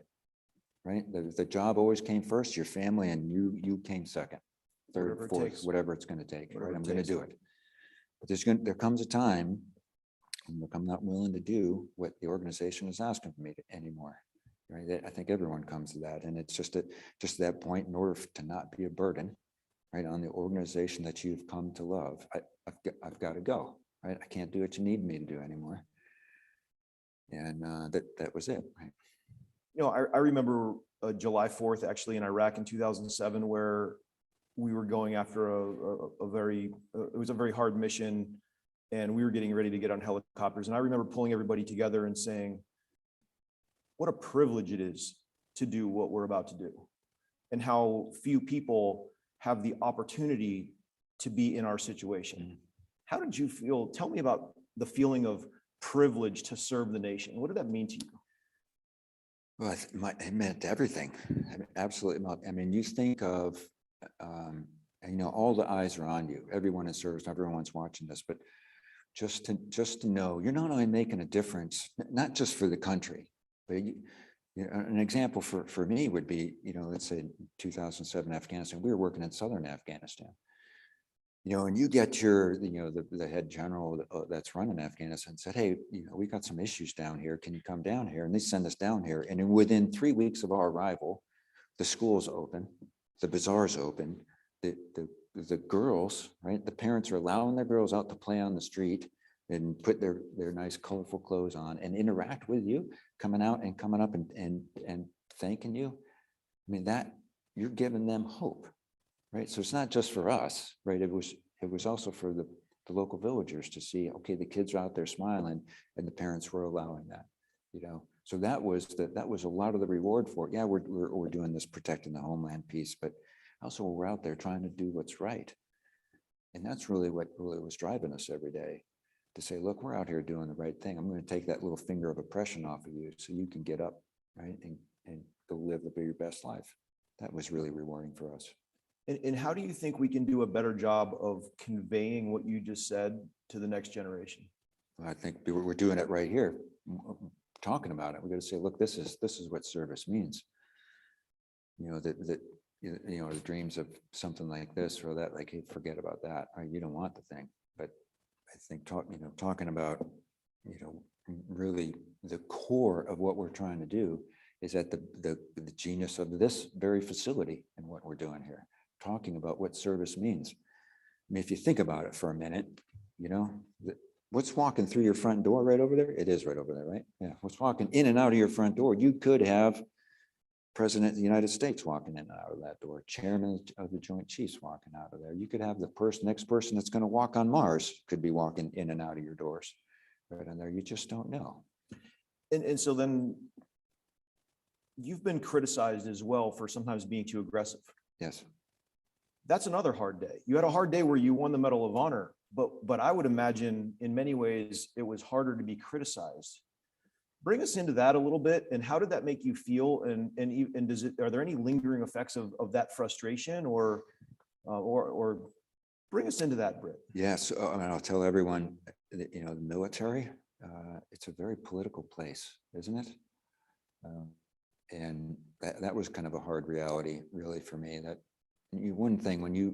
right? The job always came first, your family, and you came second, third, Whatever it fourth, takes. whatever it's going to take, Whatever right? it I'm going to takes. do it. But there comes a time, and look, I'm not willing to do what the organization is asking for me anymore. Right? I think everyone comes to that, and it's just that point, in order to not be a burden, right, on the organization that you've come to love. I've got to go. Right? I can't do what you need me to do anymore. And that was it. Right? You know, I remember July 4th actually in Iraq in 2007, where we were going after it was a very hard mission, and we were getting ready to get on helicopters. And I remember pulling everybody together and saying, what a privilege it is to do what we're about to do, and how few people have the opportunity to be in our situation. How did you feel? Tell me about the feeling of privilege to serve the nation. What did that mean to you? Well, it meant everything. I mean, absolutely. I mean, you think of, and, you know, all the eyes are on you. Everyone in service, everyone's watching this, but just to know you're not only making a difference, not just for the country, but an example for me would be, you know, let's say 2007 Afghanistan, we were working in southern Afghanistan. You know, and you get the head general that's running Afghanistan said, hey, you know, we got some issues down here. Can you come down here? And they send us down here. And within 3 weeks of our arrival, the school's open, the bazaar's open, the girls, right? The parents are allowing their girls out to play on the street and put their nice colorful clothes on and interact with you, coming out and coming up and thanking you. I mean, that you're giving them hope. Right. So it's not just for us, right? It was also for the local villagers to see, okay, the kids are out there smiling and the parents were allowing that, you know. So that was a lot of the reward for it. Yeah, we're doing this protecting the homeland piece, but also we're out there trying to do what's right. And that's really what really was driving us every day, to say, look, we're out here doing the right thing. I'm going to take that little finger of oppression off of you so you can get up, right, and go live your best life. That was really rewarding for us. And how do you think we can do a better job of conveying what you just said to the next generation? I think we're doing it right here, talking about it. We got to say, look, this is what service means. You know, that you know, the dreams of something like this or that, like, hey, forget about that. Right? You don't want the thing. But I think talking about, you know, really the core of what we're trying to do is at the genius of this very facility and what we're doing here. Talking about what service means. I mean, if you think about it for a minute, you know, what's walking through your front door right over there? It is right over there, right? Yeah. What's walking in and out of your front door? You could have President of the United States walking in and out of that door, Chairman of the Joint Chiefs walking out of there. You could have the next person that's going to walk on Mars could be walking in and out of your doors right in there. You just don't know. And so then you've been criticized as well for sometimes being too aggressive. Yes. That's another hard day. You had a hard day where you won the Medal of Honor, but I would imagine in many ways it was harder to be criticized. Bring us into that a little bit, and how did that make you feel? And are there any lingering effects of that frustration, or bring us into that, Britt? Yes, I mean, I'll tell everyone that, you know, the military, it's a very political place, isn't it? And that was kind of a hard reality, really, for me. That one thing when you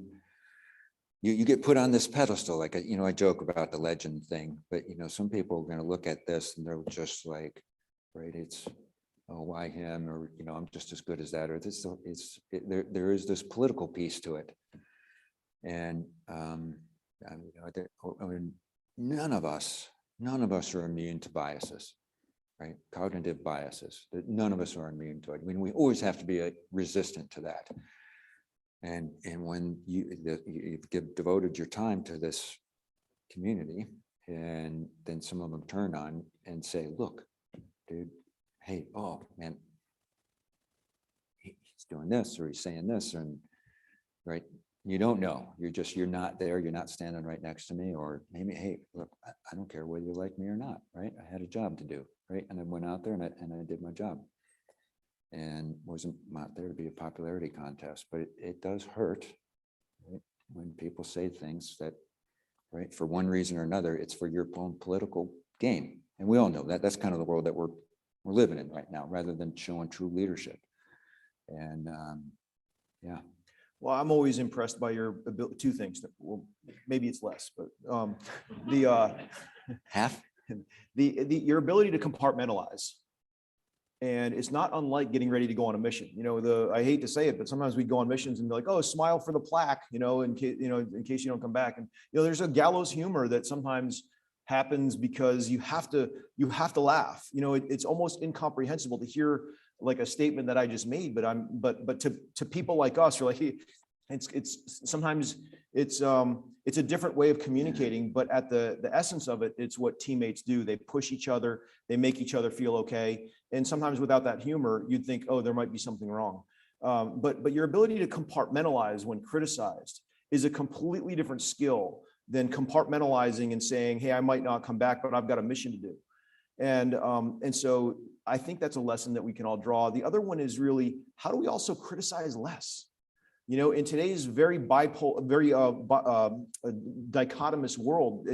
get put on this pedestal, like, you know, I joke about the legend thing, but, you know, some people are going to look at this and they're just like, right, it's, oh, why him? Or, you know, I'm just as good as that, or this, there is this political piece to it. And I mean, none of us are immune to biases, right? Cognitive biases, that none of us are immune to it. I mean, we always have to be resistant to that. And when you've devoted your time to this community. And then some of them turn on and say, look, dude, hey, oh man, he's doing this or he's saying this, and right. You don't know. You're not there. You're not standing right next to me, or maybe, hey, look, I don't care whether you like me or not, right? I had a job to do, right? And I went out there and I did my job, and wasn't out there to be a popularity contest, but it does hurt, right? When people say things that, right, for one reason or another, it's for your own political gain. And we all know that that's kind of the world that we're living in right now, rather than showing true leadership. And yeah. Well, I'm always impressed by your ability, two things. Well, maybe it's less, but Half? your ability to compartmentalize. And it's not unlike getting ready to go on a mission. You know, I hate to say it, but sometimes we go on missions and be like, oh, smile for the plaque, you know, in case you don't come back. And, you know, there's a gallows humor that sometimes happens because you have to laugh. You know, it's almost incomprehensible to hear like a statement that I just made, but to people like us, you're like, hey, it's sometimes it's a different way of communicating, but at the essence of it, it's what teammates do. They push each other, they make each other feel okay. And sometimes without that humor, you'd think, oh, there might be something wrong. But your ability to compartmentalize when criticized is a completely different skill than compartmentalizing and saying, hey, I might not come back, but I've got a mission to do. And so I think that's a lesson that we can all draw. The other one is really, how do we also criticize less? You know, in today's very bipolar, very dichotomous world,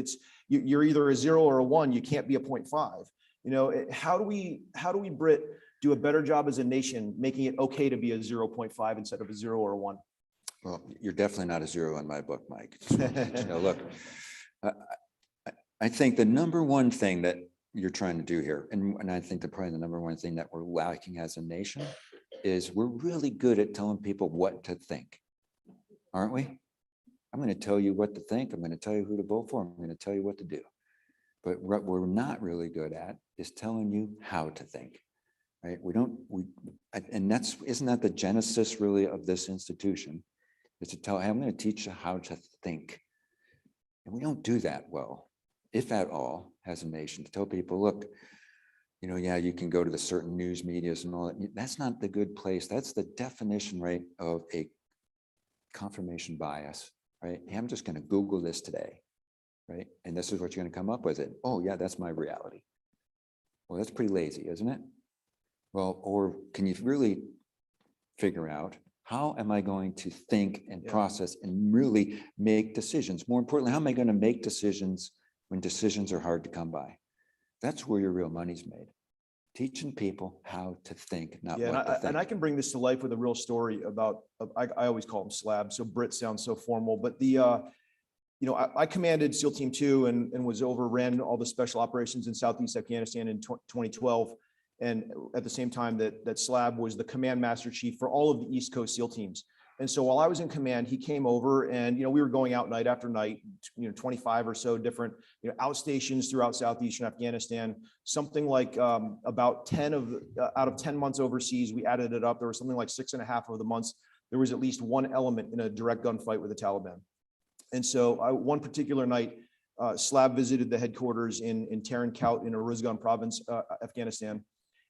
you're either a 0 or a 1. You can't be a 0.5. You know, how do we, Britt, do a better job as a nation, making it okay to be a 0.5 instead of a 0 or a 1? Well, you're definitely not a 0 in my book, Mike. So, you know, look, I think the number one thing that you're trying to do here, and I think probably the number one thing that we're lacking as a nation, is we're really good at telling people what to think, aren't we? I'm going to tell you what to think. I'm going to tell you who to vote for. I'm going to tell you what to do. But what we're not really good at is telling you how to think, right? And isn't that the genesis really of this institution, is to tell, hey, I'm going to teach you how to think. And we don't do that well, if at all, as a nation, to tell people, look, you know, yeah, you can go to the certain news medias and all that. That's not the good place. That's the definition, right, of a confirmation bias, right? Hey, I'm just going to Google this today, right? And this is what you're going to come up with. It. Oh, yeah, that's my reality. Well, that's pretty lazy, isn't it? Well, or can you really figure out, how am I going to think and process and really make decisions? More importantly, how am I going to make decisions when decisions are hard to come by? That's where your real money's made. Teaching people how to think, not what to think. And I can bring this to life with a real story about, I always call them slabs, so Brit sounds so formal, but you know, I commanded SEAL Team 2 and ran all the special operations in Southeast Afghanistan in 2012. And at the same time that Slab was the command master chief for all of the East Coast SEAL teams. And so while I was in command, he came over and, you know, we were going out night after night, you know, 25 or so different, you know, outstations throughout Southeastern Afghanistan, something like about 10 out of 10 months overseas, we added it up. There was something like 6.5 of the months, there was at least one element in a direct gunfight with the Taliban. And so one particular night, Slab visited the headquarters in Tarin Kowt in Uruzgan province, Afghanistan.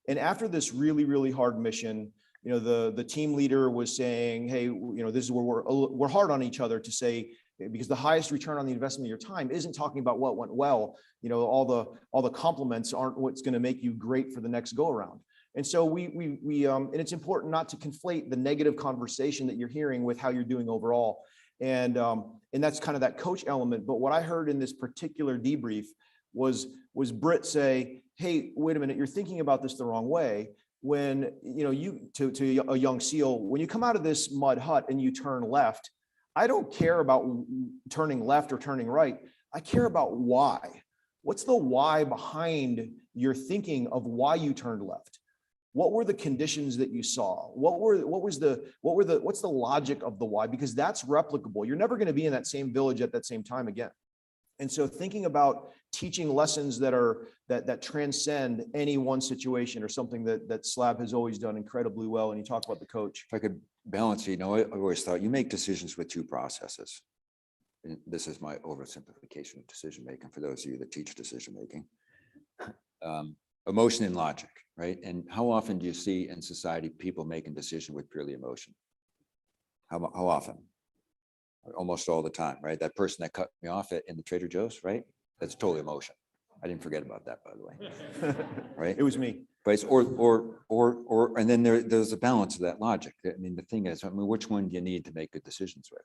And after this really, really hard mission, you know, the team leader was saying, hey, you know, this is where we're hard on each other to say, because the highest return on the investment of your time isn't talking about what went well. You know, all the compliments aren't what's going to make you great for the next go around. And so and it's important not to conflate the negative conversation that you're hearing with how you're doing overall. And that's kind of that coach element. But what I heard in this particular debrief was Britt say, hey, wait a minute, you're thinking about this the wrong way. When, you know, to a young SEAL, when you come out of this mud hut and you turn left, I don't care about turning left or turning right. I care about why. What's the why behind your thinking of why you turned left? What were the conditions that you saw? What's the logic of the why? Because that's replicable. You're never going to be in that same village at that same time again. And so thinking about teaching lessons that transcend any one situation or something that Slab has always done incredibly well. And you talk about the coach. If I could balance, you know, I always thought you make decisions with two processes. and this is my oversimplification of decision-making for those of you that teach decision-making. Emotion and logic, right? And how often do you see in society people making decisions with purely emotion? How often? Almost all the time, right? That person that cut me off in the Trader Joe's, right? That's totally emotion. I didn't forget about that, by the way. Right? It was me. But it's or, and then there's a balance of that logic. I mean, the thing is, I mean, which one do you need to make good decisions with?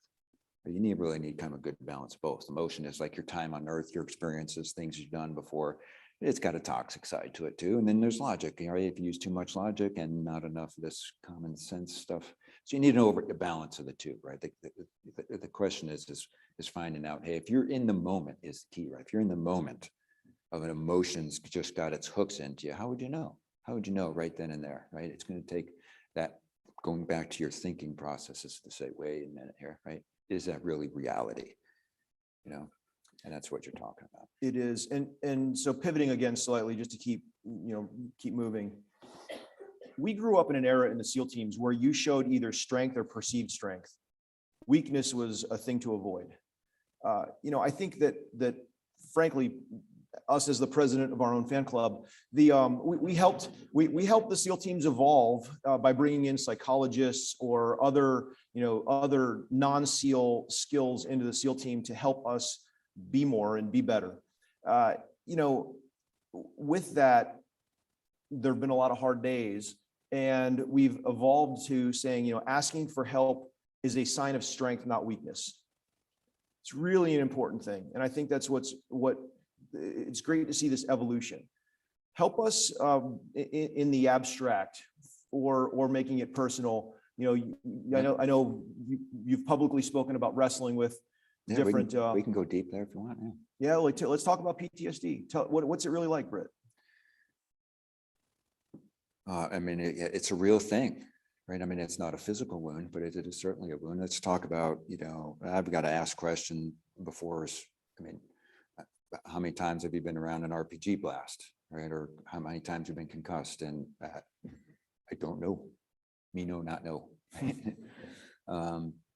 You really need kind of a good balance of both. Emotion is like your time on earth, your experiences, things you've done before. It's got a toxic side to it too. And then there's logic, right? If you use too much logic and not enough of this common sense stuff. So you need to know the balance of the two, right? The question is finding out, hey, if you're in the moment is the key, right? If you're in the moment of an emotion's just got its hooks into you, how would you know? How would you know right then and there, right? It's going to take that going back to your thinking processes to say, wait a minute here, right? Is that really reality? You know, and that's what you're talking about. It is. And so pivoting again slightly, just to keep moving. We grew up in an era in the SEAL teams where you showed either strength or perceived strength. Weakness was a thing to avoid. I think that frankly, us as the president of our own fan club, we helped the SEAL teams evolve by bringing in psychologists or other non-SEAL skills into the SEAL team to help us be more and be better. With that, there have been a lot of hard days, and we've evolved to saying, asking for help is a sign of strength, not weakness. It's really an important thing, and I think that's it's great to see this evolution. Help us in the abstract or making it personal. I know you've publicly spoken about wrestling with different. We can go deep there if you want. Yeah, let's talk about PTSD. What's it really like, Britt? I mean, it's a real thing, right? I mean, it's not a physical wound, but it is certainly a wound. Let's talk about, I've got to ask question before. I mean, how many times have you been around an RPG blast, right? Or how many times you've been concussed? And I don't know. Me know, not know.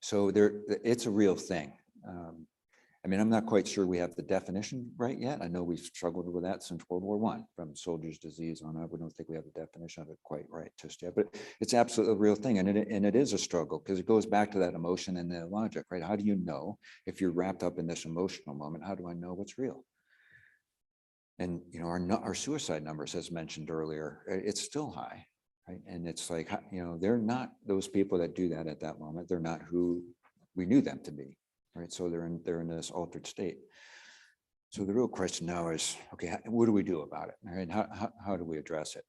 So it's a real thing. I mean, I'm not quite sure we have the definition right yet. I know we've struggled with that since World War I, from soldier's disease on up. We don't think we have the definition of it quite right just yet, but it's absolutely a real thing. And it is a struggle because it goes back to that emotion and the logic, right? How do you know if you're wrapped up in this emotional moment? How do I know what's real? And, our suicide numbers, as mentioned earlier, it's still high, right? And it's like, they're not those people that do that at that moment. They're not who we knew them to be. Right, so they're in this altered state. So the real question now is, okay, what do we do about it? All right, how do we address it?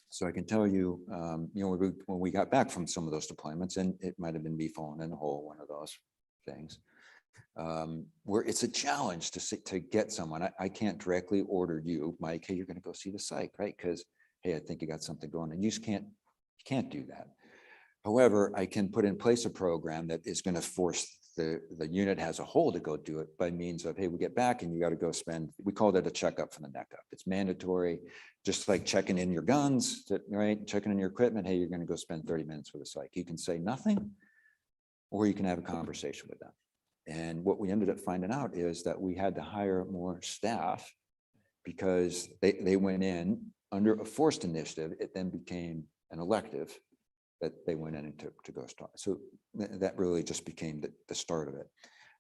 So I can tell you, when we got back from some of those deployments, and it might have been me falling in the hole, one of those things, where it's a challenge to get someone. I can't directly order you, Mike, hey, you're going to go see the psych, right? Because hey, I think you got something going, and you just can't do that. However, I can put in place a program that is going to force the unit as a whole to go do it by means of, hey, we get back and you got to go spend, we called it a checkup from the neck up. It's mandatory, just like checking in your guns, right? Checking in your equipment. Hey, you're going to go spend 30 minutes with a psych. You can say nothing, or you can have a conversation with them. And what we ended up finding out is that we had to hire more staff because they went in under a forced initiative. It then became an elective that they went in to go start. So that really just became the start of it,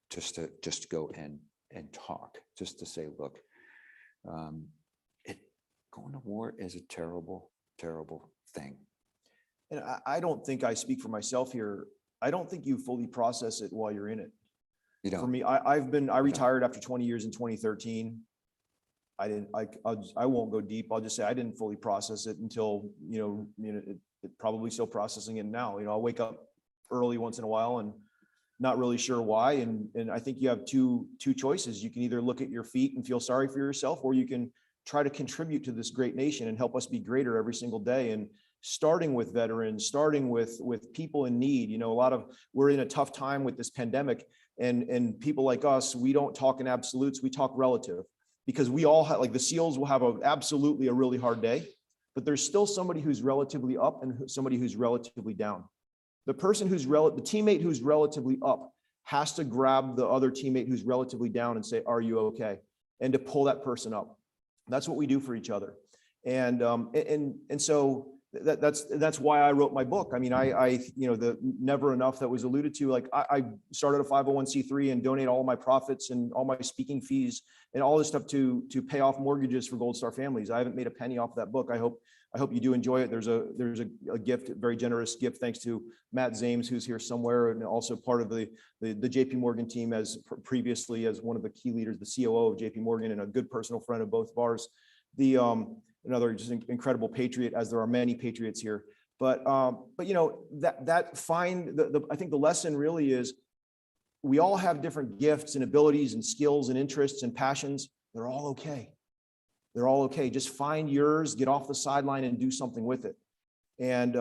just to go and talk, just to say, look, going to war is a terrible, terrible thing. And I don't think I speak for myself here. I don't think you fully process it while you're in it. You don't. For me, I retired after 20 years in 2013. I won't go deep. I'll just say I didn't fully process it until, probably still processing it now. I'll wake up early once in a while and not really sure why. And I think you have two choices. You can either look at your feet and feel sorry for yourself, or you can try to contribute to this great nation and help us be greater every single day. And starting with veterans, starting with people in need. We're in a tough time with this pandemic, and people like us, we don't talk in absolutes, we talk relative, because we all have, like the SEALs will have absolutely a really hard day, but there's still somebody who's relatively up and somebody who's relatively down. The person the teammate who's relatively up has to grab the other teammate who's relatively down and say, are you okay? And to pull that person up. That's what we do for each other. And so that's why I wrote my book. I mean, the never enough that was alluded to, like I started a 501c3 and donate all my profits and all my speaking fees and all this stuff to pay off mortgages for Gold Star families. I haven't made a penny off of that book. I hope you do enjoy it. There's a gift, a very generous gift, thanks to Matt Zames, who's here somewhere, and also part of the JP Morgan team as previously as one of the key leaders, the COO of JP Morgan, and a good personal friend of both of ours. Another just incredible patriot, as there are many patriots here. But I think the lesson really is we all have different gifts and abilities and skills and interests and passions. They're all okay. They're all okay. Just find yours, get off the sideline and do something with it. And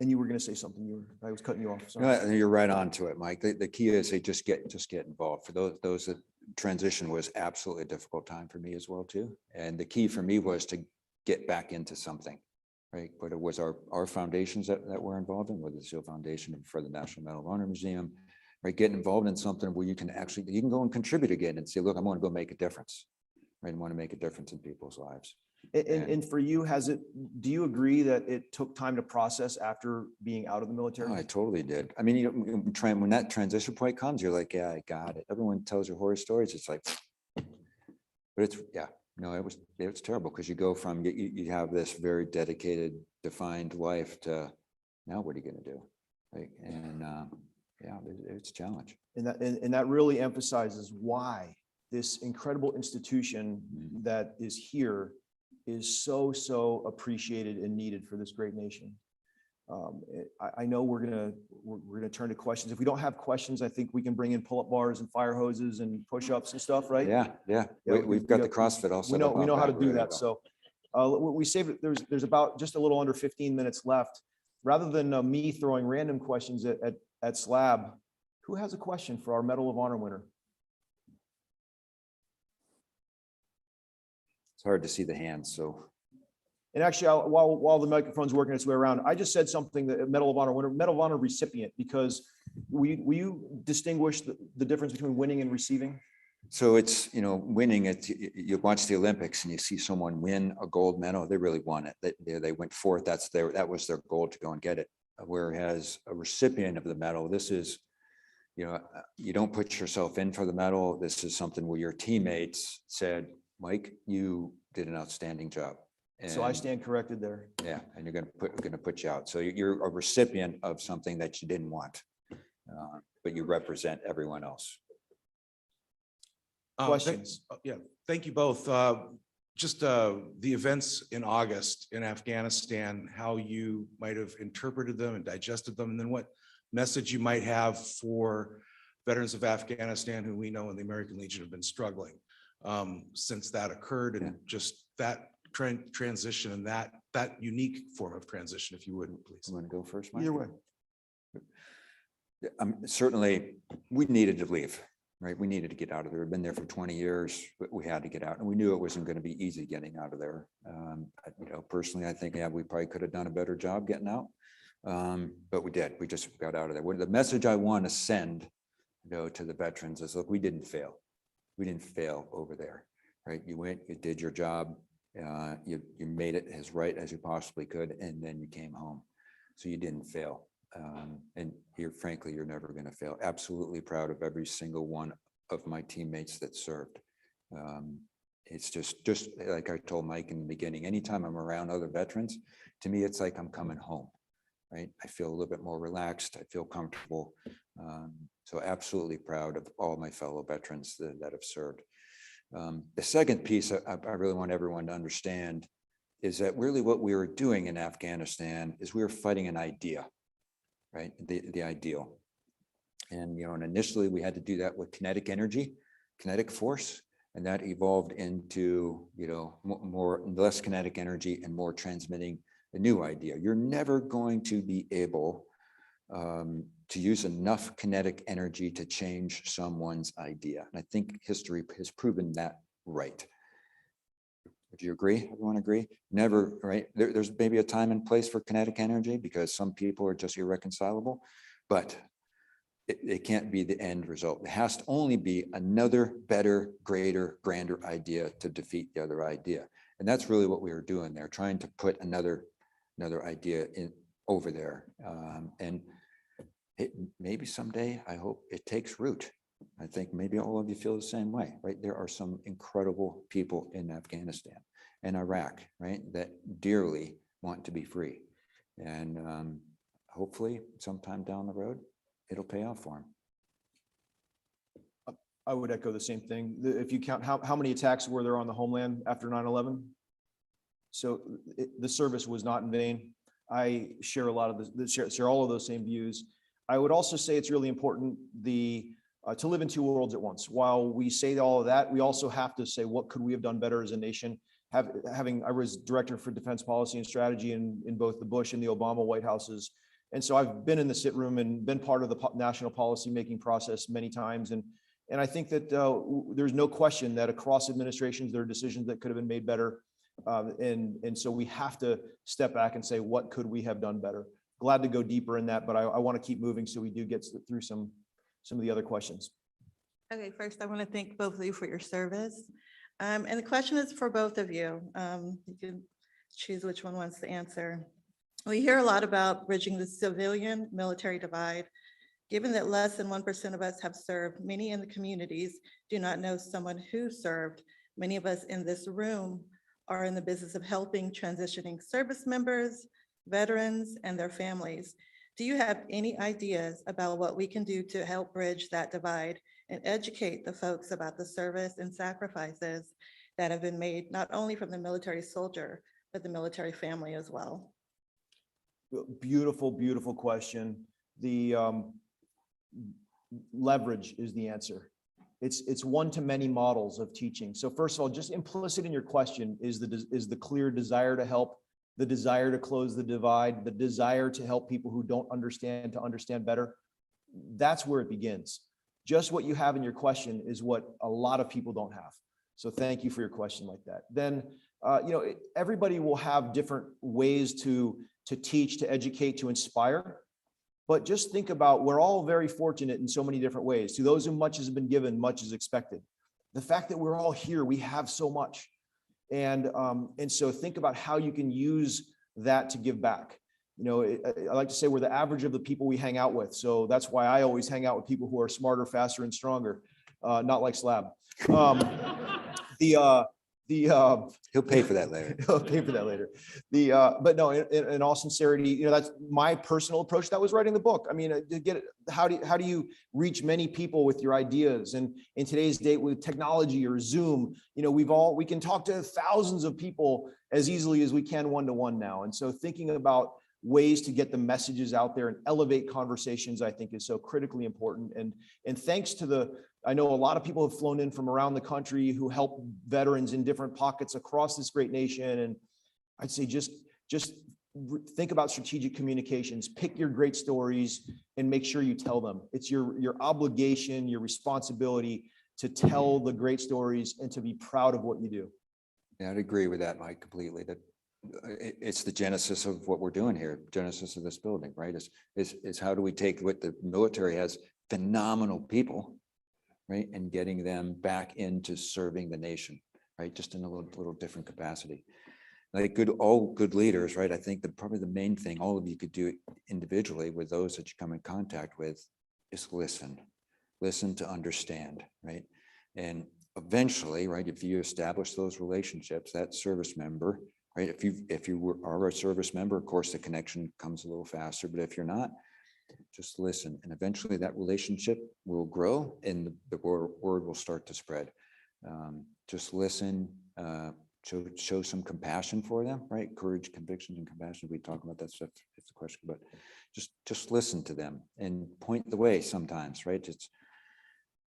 you were going to say something. I was cutting you off. Sorry. No, you're right on to it, Mike. The key is they just get involved. For those that transition was absolutely a difficult time for me as well too. And the key for me was to get back into something, right? But it was our foundations that we're involved in, whether it's the Foundation for the National Medal of Honor Museum, right? Getting involved in something where you can go and contribute again and say, look, I'm going to go make a difference, right? I want to make a difference in people's lives. And for you, do you agree that it took time to process after being out of the military? Oh, I totally did. I mean, when that transition point comes, you're like, yeah, I got it. Everyone tells you horror stories. It's like, but it was terrible because you go from, you have this very dedicated, defined life to now what are you going to do? Right. And it's a challenge. And that really emphasizes why this incredible institution that is here is so appreciated and needed for this great nation. I know we're gonna turn to questions. If we don't have questions, I think we can bring in pull-up bars and fire hoses and push-ups and stuff, right? Yeah. We've got the CrossFit also. We know how to do that. So we saved it. There's about just a little under 15 minutes left. Rather than me throwing random questions at Slab, who has a question for our Medal of Honor winner? It's hard to see the hands, so. And actually, while the microphone's working its way around, I just said something that Medal of Honor winner, Medal of Honor recipient, because will you distinguish the difference between winning and receiving? So it's, winning it, you watch the Olympics and you see someone win a gold medal, they really won it. They went forth, that was their goal to go and get it. Whereas a recipient of the medal, this is, you don't put yourself in for the medal. This is something where your teammates said, Mike, you did an outstanding job. So I stand corrected there. Yeah, and we're going to put you out. So you're a recipient of something that you didn't want, but you represent everyone else. Questions? Yeah, thank you both. Just the events in August in Afghanistan, how you might have interpreted them and digested them, and then what message you might have for veterans of Afghanistan who we know in the American Legion have been struggling since that occurred, and just that transition and that unique form of transition, if you would, please. You want to go first, Mike? Either way. Certainly, we needed to leave, right? We needed to get out of there. We've been there for 20 years, but we had to get out, and we knew it wasn't going to be easy getting out of there. Personally, I think, we probably could have done a better job getting out, but we did. We just got out of there. The message I want to send, to the veterans is, look, we didn't fail. We didn't fail over there, right? You went, you did your job, you made it as right as you possibly could, and then you came home. So you didn't fail. And frankly, you're never going to fail. Absolutely proud of every single one of my teammates that served. It's just like I told Mike in the beginning, anytime I'm around other veterans, to me, it's like I'm coming home, right? I feel a little bit more relaxed. I feel comfortable. So absolutely proud of all my fellow veterans that have served. The second piece I really want everyone to understand is that really what we were doing in Afghanistan is we were fighting an idea, right? The ideal. And, and initially we had to do that with kinetic energy, kinetic force, and that evolved into, less kinetic energy and more transmitting a new idea. You're never going to be able to use enough kinetic energy to change someone's idea. And I think history has proven that right. Do you agree? Everyone agree? Never, right? There's maybe a time and place for kinetic energy because some people are just irreconcilable, but it can't be the end result. It has to only be another better, greater, grander idea to defeat the other idea. And that's really what we were doing there, trying to put another idea in over there. And maybe someday, I hope it takes root. I think maybe all of you feel the same way, right? There are some incredible people in Afghanistan and Iraq, right, that dearly want to be free. And hopefully sometime down the road, it'll pay off for them. I would echo the same thing. If you count how many attacks were there on the homeland after 9/11? So the service was not in vain. I share a lot of share all of those same views. I would also say it's really important to live in two worlds at once. While we say all of that, we also have to say, what could we have done better as a nation? I was director for defense policy and strategy in both the Bush and the Obama White Houses. And so I've been in the sit room and been part of the national policy making process many times. And I think that there's no question that across administrations, there are decisions that could have been made better. And so we have to step back and say, what could we have done better? Glad to go deeper in that, but I want to keep moving so we do get through some of the other questions. Okay, first I want to thank both of you for your service. And the question is for both of you. You can choose which one wants to answer. We hear a lot about bridging the civilian military divide. Given that less than 1% of us have served, many in the communities do not know someone who served. Many of us in this room are in the business of helping transitioning service members, veterans, and their families. Do you have any ideas about what we can do to help bridge that divide and educate the folks about the service and sacrifices that have been made, not only from the military soldier, but the military family as well? Beautiful, beautiful question. The leverage is the answer. It's one-to-many models of teaching. So first of all, just implicit in your question is the clear desire to help, the desire to close the divide, the desire to help people who don't understand to understand better. That's where it begins. Just what you have in your question is what a lot of people don't have. So thank you for your question like that. Then, everybody will have different ways to teach, to educate, to inspire. But just think about, we're all very fortunate in so many different ways. To those whom much has been given, much is expected. The fact that we're all here, we have so much. And so think about how you can use that to give back. I like to say we're the average of the people we hang out with. So that's why I always hang out with people who are smarter, faster, and stronger, not like Slab. He'll pay for that later. He'll pay for that later. But no, in all sincerity, that's my personal approach. That was writing the book. I mean, to get it, how do you reach many people with your ideas? And in today's date with technology or Zoom, we can talk to thousands of people as easily as we can one-to-one now. And so thinking about ways to get the messages out there and elevate conversations, I think is so critically important. And thanks to I know a lot of people have flown in from around the country who help veterans in different pockets across this great nation. And I'd say just think about strategic communications, pick your great stories and make sure you tell them. It's your obligation, your responsibility to tell the great stories and to be proud of what you do. Yeah, I'd agree with that, Mike, completely. That it's the genesis of what we're doing here, genesis of this building, right? Is how do we take what the military has, phenomenal people, right, and getting them back into serving the nation, right, just in a little different capacity. Like all good leaders, right? I think probably the main thing all of you could do individually with those that you come in contact with is listen to understand, right? And eventually, right, if you establish those relationships, that service member, right, if you are a service member, of course, the connection comes a little faster, but if you're not, just listen. And eventually that relationship will grow and the word will start to spread. Just listen, show some compassion for them, right? Courage, convictions, and compassion. We talk about that stuff if the question, but just listen to them and point the way sometimes, right?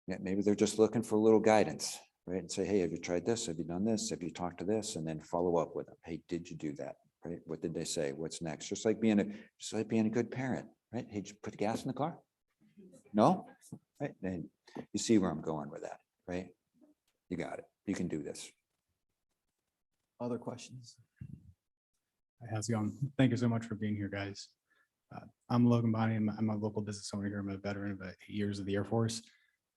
Maybe they're just looking for a little guidance, right? And say, hey, have you tried this? Have you done this? Have you talked to this? And then follow up with them. Hey, did you do that? Right? What did they say? What's next? Just like being a good parent, right? Hey, did you put gas in the car? No? Right? And you see where I'm going with that, right? You got it. You can do this. Other questions? How's it going? Thank you so much for being here, guys. I'm Logan Bonnie. I'm a local business owner here. I'm a veteran of 8 years of the Air Force.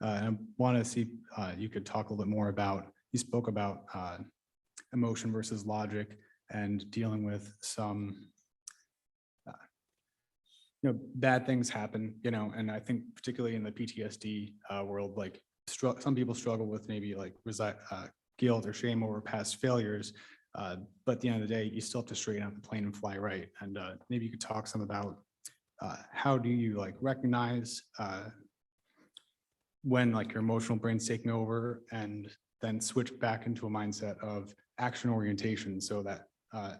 And I want to see you could talk a little bit more about, you spoke about emotion versus logic and dealing with some, bad things happen, and I think particularly in the PTSD world, like some people struggle with maybe like guilt or shame over past failures. But at the end of the day, you still have to straighten out the plane and fly right. And maybe you could talk some about how do you like recognize when like your emotional brain's taking over and then switch back into a mindset of action orientation so that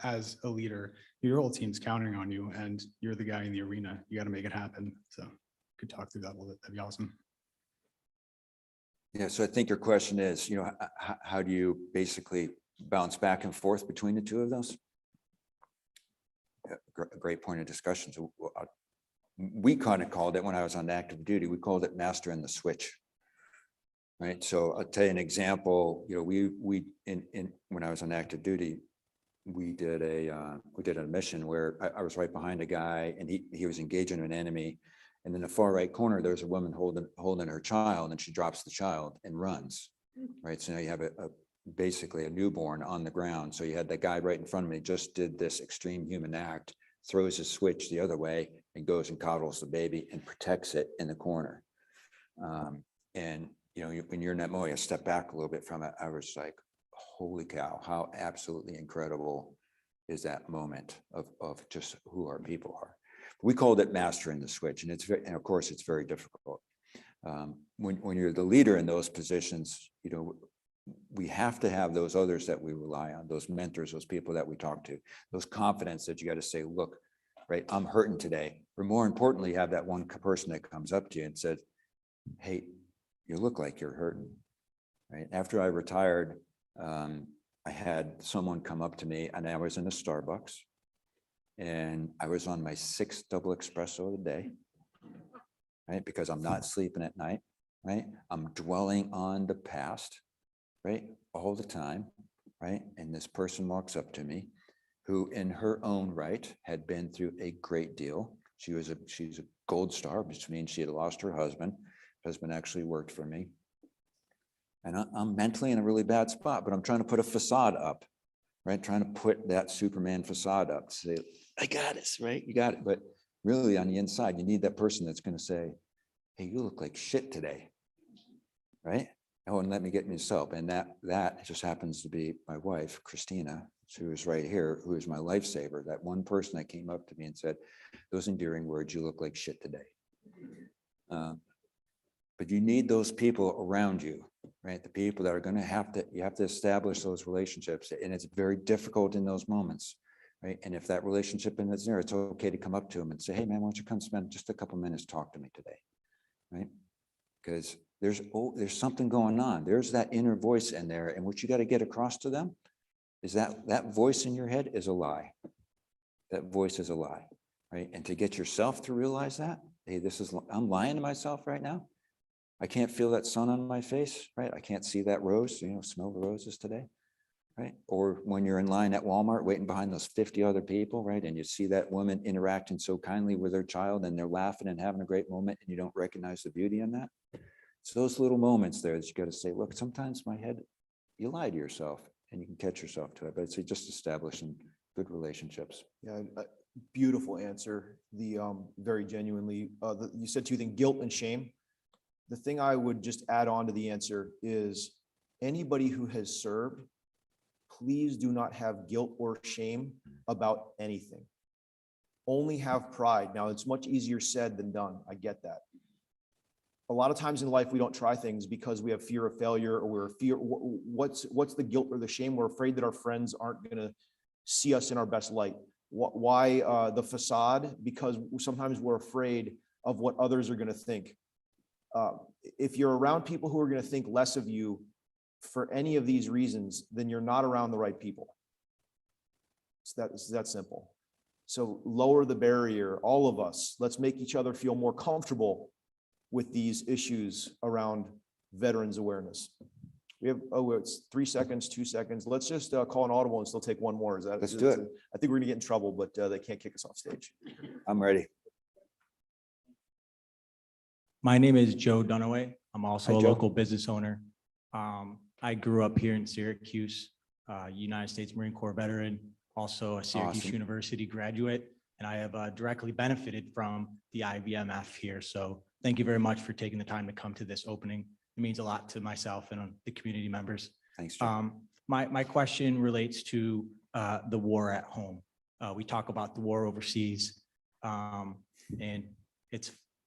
as a leader, your whole team's counting on you and you're the guy in the arena. You got to make it happen. So could talk through that a little bit. That'd be awesome. Yeah, so I think your question is, how do you basically bounce back and forth between the two of those? A great point of discussion. So we kind of called it, when I was on active duty, we called it mastering the switch. Right. So I'll tell you an example. When I was on active duty, we did a mission where I was right behind a guy and he was engaging an enemy. And in the far right corner, there's a woman holding her child, and she drops the child and runs. Right. So now you have basically a newborn on the ground. So you had that guy right in front of me, just did this extreme human act, throws his switch the other way and goes and coddles the baby and protects it in the corner. And when you're in that moment, I step back a little bit from it. I was like, holy cow, how absolutely incredible is that moment of just who our people are. We called it mastering the switch, and of course it's very difficult. When you're the leader in those positions, we have to have those others that we rely on, those mentors, those people that we talk to, those confidence that you got to say, look, right, I'm hurting today. Or more importantly, have that one person that comes up to you and says, hey, you look like you're hurting. Right. After I retired, I had someone come up to me, and I was in a Starbucks, and I was on my 6th double espresso of the day, right? Because I'm not sleeping at night, right? I'm dwelling on the past, right? All the time, right? And this person walks up to me who in her own right had been through a great deal. She's a gold star, which means she had lost her husband. Husband actually worked for me. And I'm mentally in a really bad spot, but I'm trying to put a facade up, right? Trying to put that Superman facade up, say, I got this, right? You got it. But really on the inside, you need that person that's going to say, hey, you look like shit today, right? Oh, and let me get myself. And that just happens to be my wife, Christina, who is right here, who is my lifesaver. That one person that came up to me and said, those endearing words, you look like shit today. But you need those people around you, right? The people that are going to you have to establish those relationships. And it's very difficult in those moments, right? And if that relationship isn't there, it's okay to come up to them and say, hey man, why don't you come spend just a couple minutes, talk to me today, right? Because there's something going on. There's that inner voice in there. And what you got to get across to them is that voice in your head is a lie. That voice is a lie, right? And to get yourself to realize that, hey, I'm lying to myself right now. I can't feel that sun on my face, right? I can't see that rose, smell the roses today, right? Or when you're in line at Walmart waiting behind those 50 other people, right? And you see that woman interacting so kindly with their child and they're laughing and having a great moment and you don't recognize the beauty in that. It's those little moments there that you got to say, look, sometimes my head, you lie to yourself and you can catch yourself to it, but it's just establishing good relationships. Yeah, beautiful answer. Very genuinely, you said 2 things, guilt and shame. The thing I would just add on to the answer is anybody who has served, please do not have guilt or shame about anything. Only have pride. Now, it's much easier said than done. I get that. A lot of times in life, we don't try things because we have fear of failure, or we're what's the guilt or the shame? We're afraid that our friends aren't going to see us in our best light. Why the facade? Because sometimes we're afraid of what others are going to think. If you're around people who are going to think less of you for any of these reasons, then you're not around the right people. It's that simple. So lower the barrier, all of us. Let's make each other feel more comfortable with these issues around veterans awareness. We have, it's 3 seconds, 2 seconds. Let's just call an audible and still take one more. Let's do it. I think we're going to get in trouble, but they can't kick us off stage. I'm ready. My name is Joe Dunaway. I'm also Hi, a Joe. local business owner. I grew up here in Syracuse, United States Marine Corps veteran, also a Syracuse Awesome. University graduate, and I have directly benefited from the IVMF here. So thank you very much for taking the time to come to this opening. It means a lot to myself and the community members. Thanks, Joe. My question relates to the war at home. We talk about the war overseas, and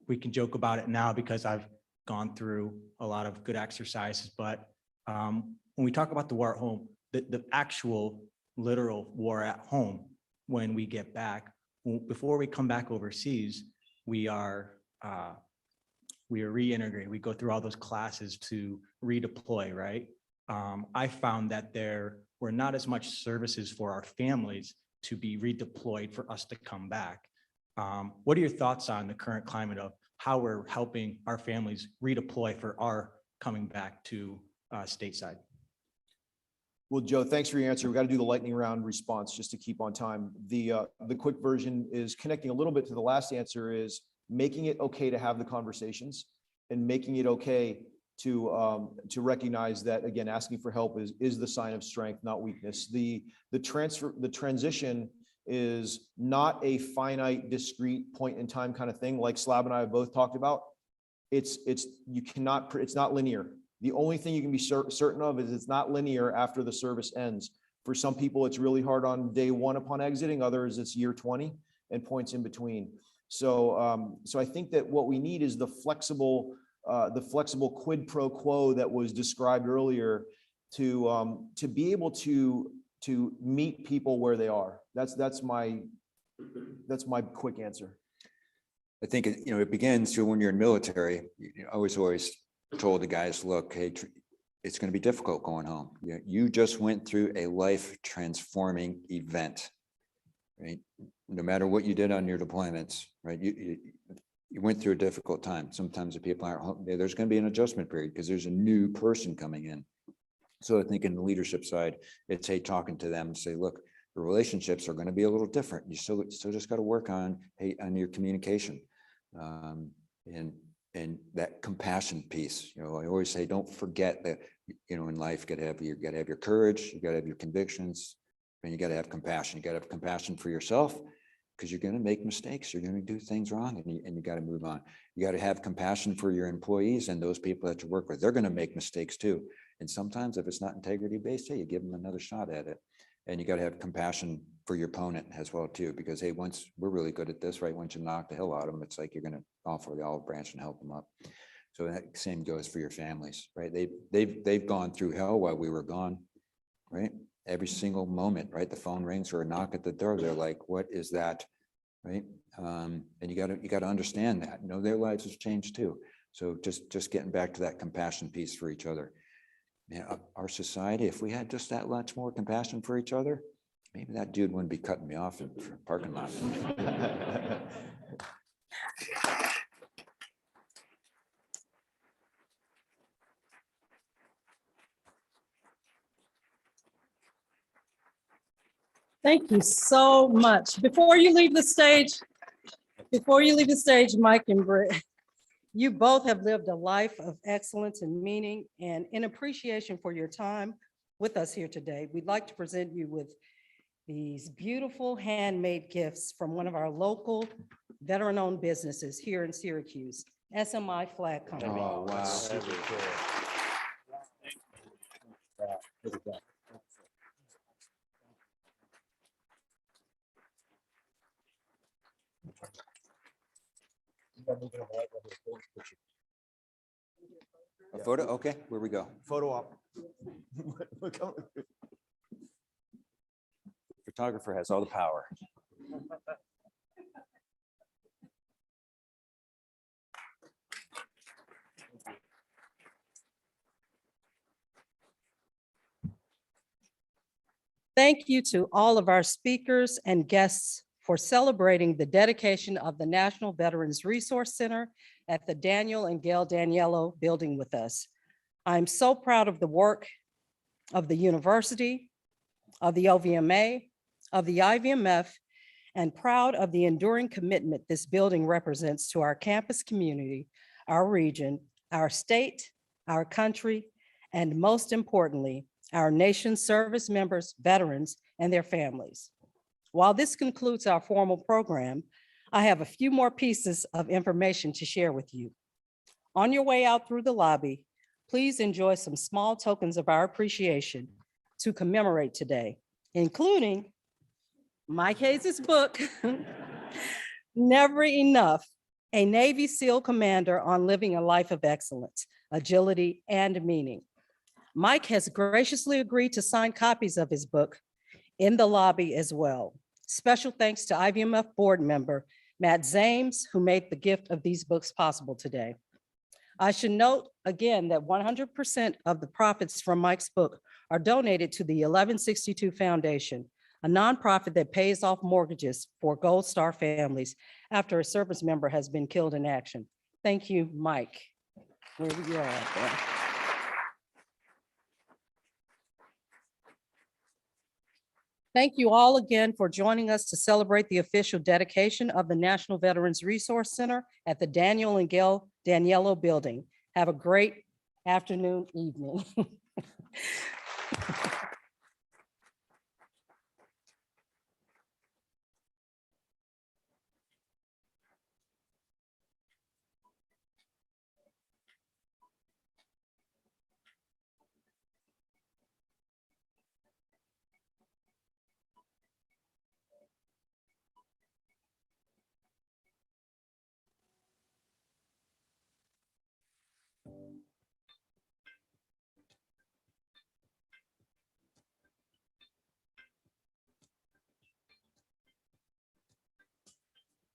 we can joke about it now because I've gone through a lot of good exercises, but when we talk about the war at home, the actual literal war at home, when we get back, before we come back overseas, we are reintegrated. We go through all those classes to redeploy, right? I found that there were not as much services for our families to be redeployed for us to come back. What are your thoughts on the current climate of how we're helping our families redeploy for our coming back to stateside? Well, Joe, thanks for your answer. We got to do the lightning round response just to keep on time. The quick version is connecting a little bit to the last answer, is making it okay to have the conversations and making it okay to recognize that, again, asking for help is the sign of strength, not weakness. The transition is not a finite, discrete point in time kind of thing, like Slab and I have both talked about. It's not linear. The only thing you can be certain of is it's not linear after the service ends. For some people, it's really hard on day one upon exiting. Others, it's year 20 and points in between. So I think that what we need is the flexible quid pro quo that was described earlier to be able to meet people where they are. That's my quick answer. I think, it begins to when you're in military. I was always told the guys, look, hey, it's going to be difficult going home. You just went through a life transforming event, right? No matter what you did on your deployments, right? You went through a difficult time. Sometimes the people aren't home. There's going to be an adjustment period because there's a new person coming in. So I think in the leadership side, it's, hey, talking to them, say, look, the relationships are going to be a little different. You still just got to work on, hey, on your communication. And that compassion piece, I always say, don't forget that, in life, you got to have your courage, you got to have your convictions, and you got to have compassion. You got to have compassion for yourself, because you're going to make mistakes. You're going to do things wrong, and you got to move on. You got to have compassion for your employees and those people that you work with. They're going to make mistakes too. And sometimes if it's not integrity based, hey, you give them another shot at it. And you got to have compassion for your opponent as well too, because hey, once we're really good at this, right? Once you knock the hell out of them, it's like you're going to offer the olive branch and help them up. So that same goes for your families, right? They've gone through hell while we were gone, right? Every single moment, right? The phone rings or a knock at the door. They're like, what is that? Right? And you got to understand that, their lives have changed too. So just getting back to that compassion piece for each other. Our society, if we had just that much more compassion for each other, maybe that dude wouldn't be cutting me off in the parking lot. Thank you so much. Before you leave the stage, Mike and Britt, you both have lived a life of excellence and meaning, and in appreciation for your time with us here today, we'd like to present you with these beautiful handmade gifts from one of our local veteran-owned businesses here in Syracuse, SMI Flag Company. Oh, wow. Super cool. A photo? Okay, where we go? Photo op. Photographer has all the power. Thank you to all of our speakers and guests for celebrating the dedication of the National Veterans Resource Center at the Daniel and Gail Daniello building with us. I'm so proud of the work of the university, of the OVMA, of the IVMF, and proud of the enduring commitment this building represents to our campus community, our region, our state, our country, and most importantly, our nation's service members, veterans, and their families. While this concludes our formal program, I have a few more pieces of information to share with you. On your way out through the lobby, please enjoy some small tokens of our appreciation to commemorate today, including Mike Hayes' book, Never Enough, a Navy SEAL commander on living a life of excellence, agility, and meaning. Mike has graciously agreed to sign copies of his book in the lobby as well. Special thanks to IVMF board member Matt Zames, who made the gift of these books possible today. I should note again that 100% of the profits from Mike's book are donated to the 1162 Foundation, a nonprofit that pays off mortgages for Gold Star families after a service member has been killed in action. Thank you, Mike. Wherever you are out there. Thank you all again for joining us to celebrate the official dedication of the National Veterans Resource Center at the Daniel and Gail Daniello Building. Have a great afternoon, evening.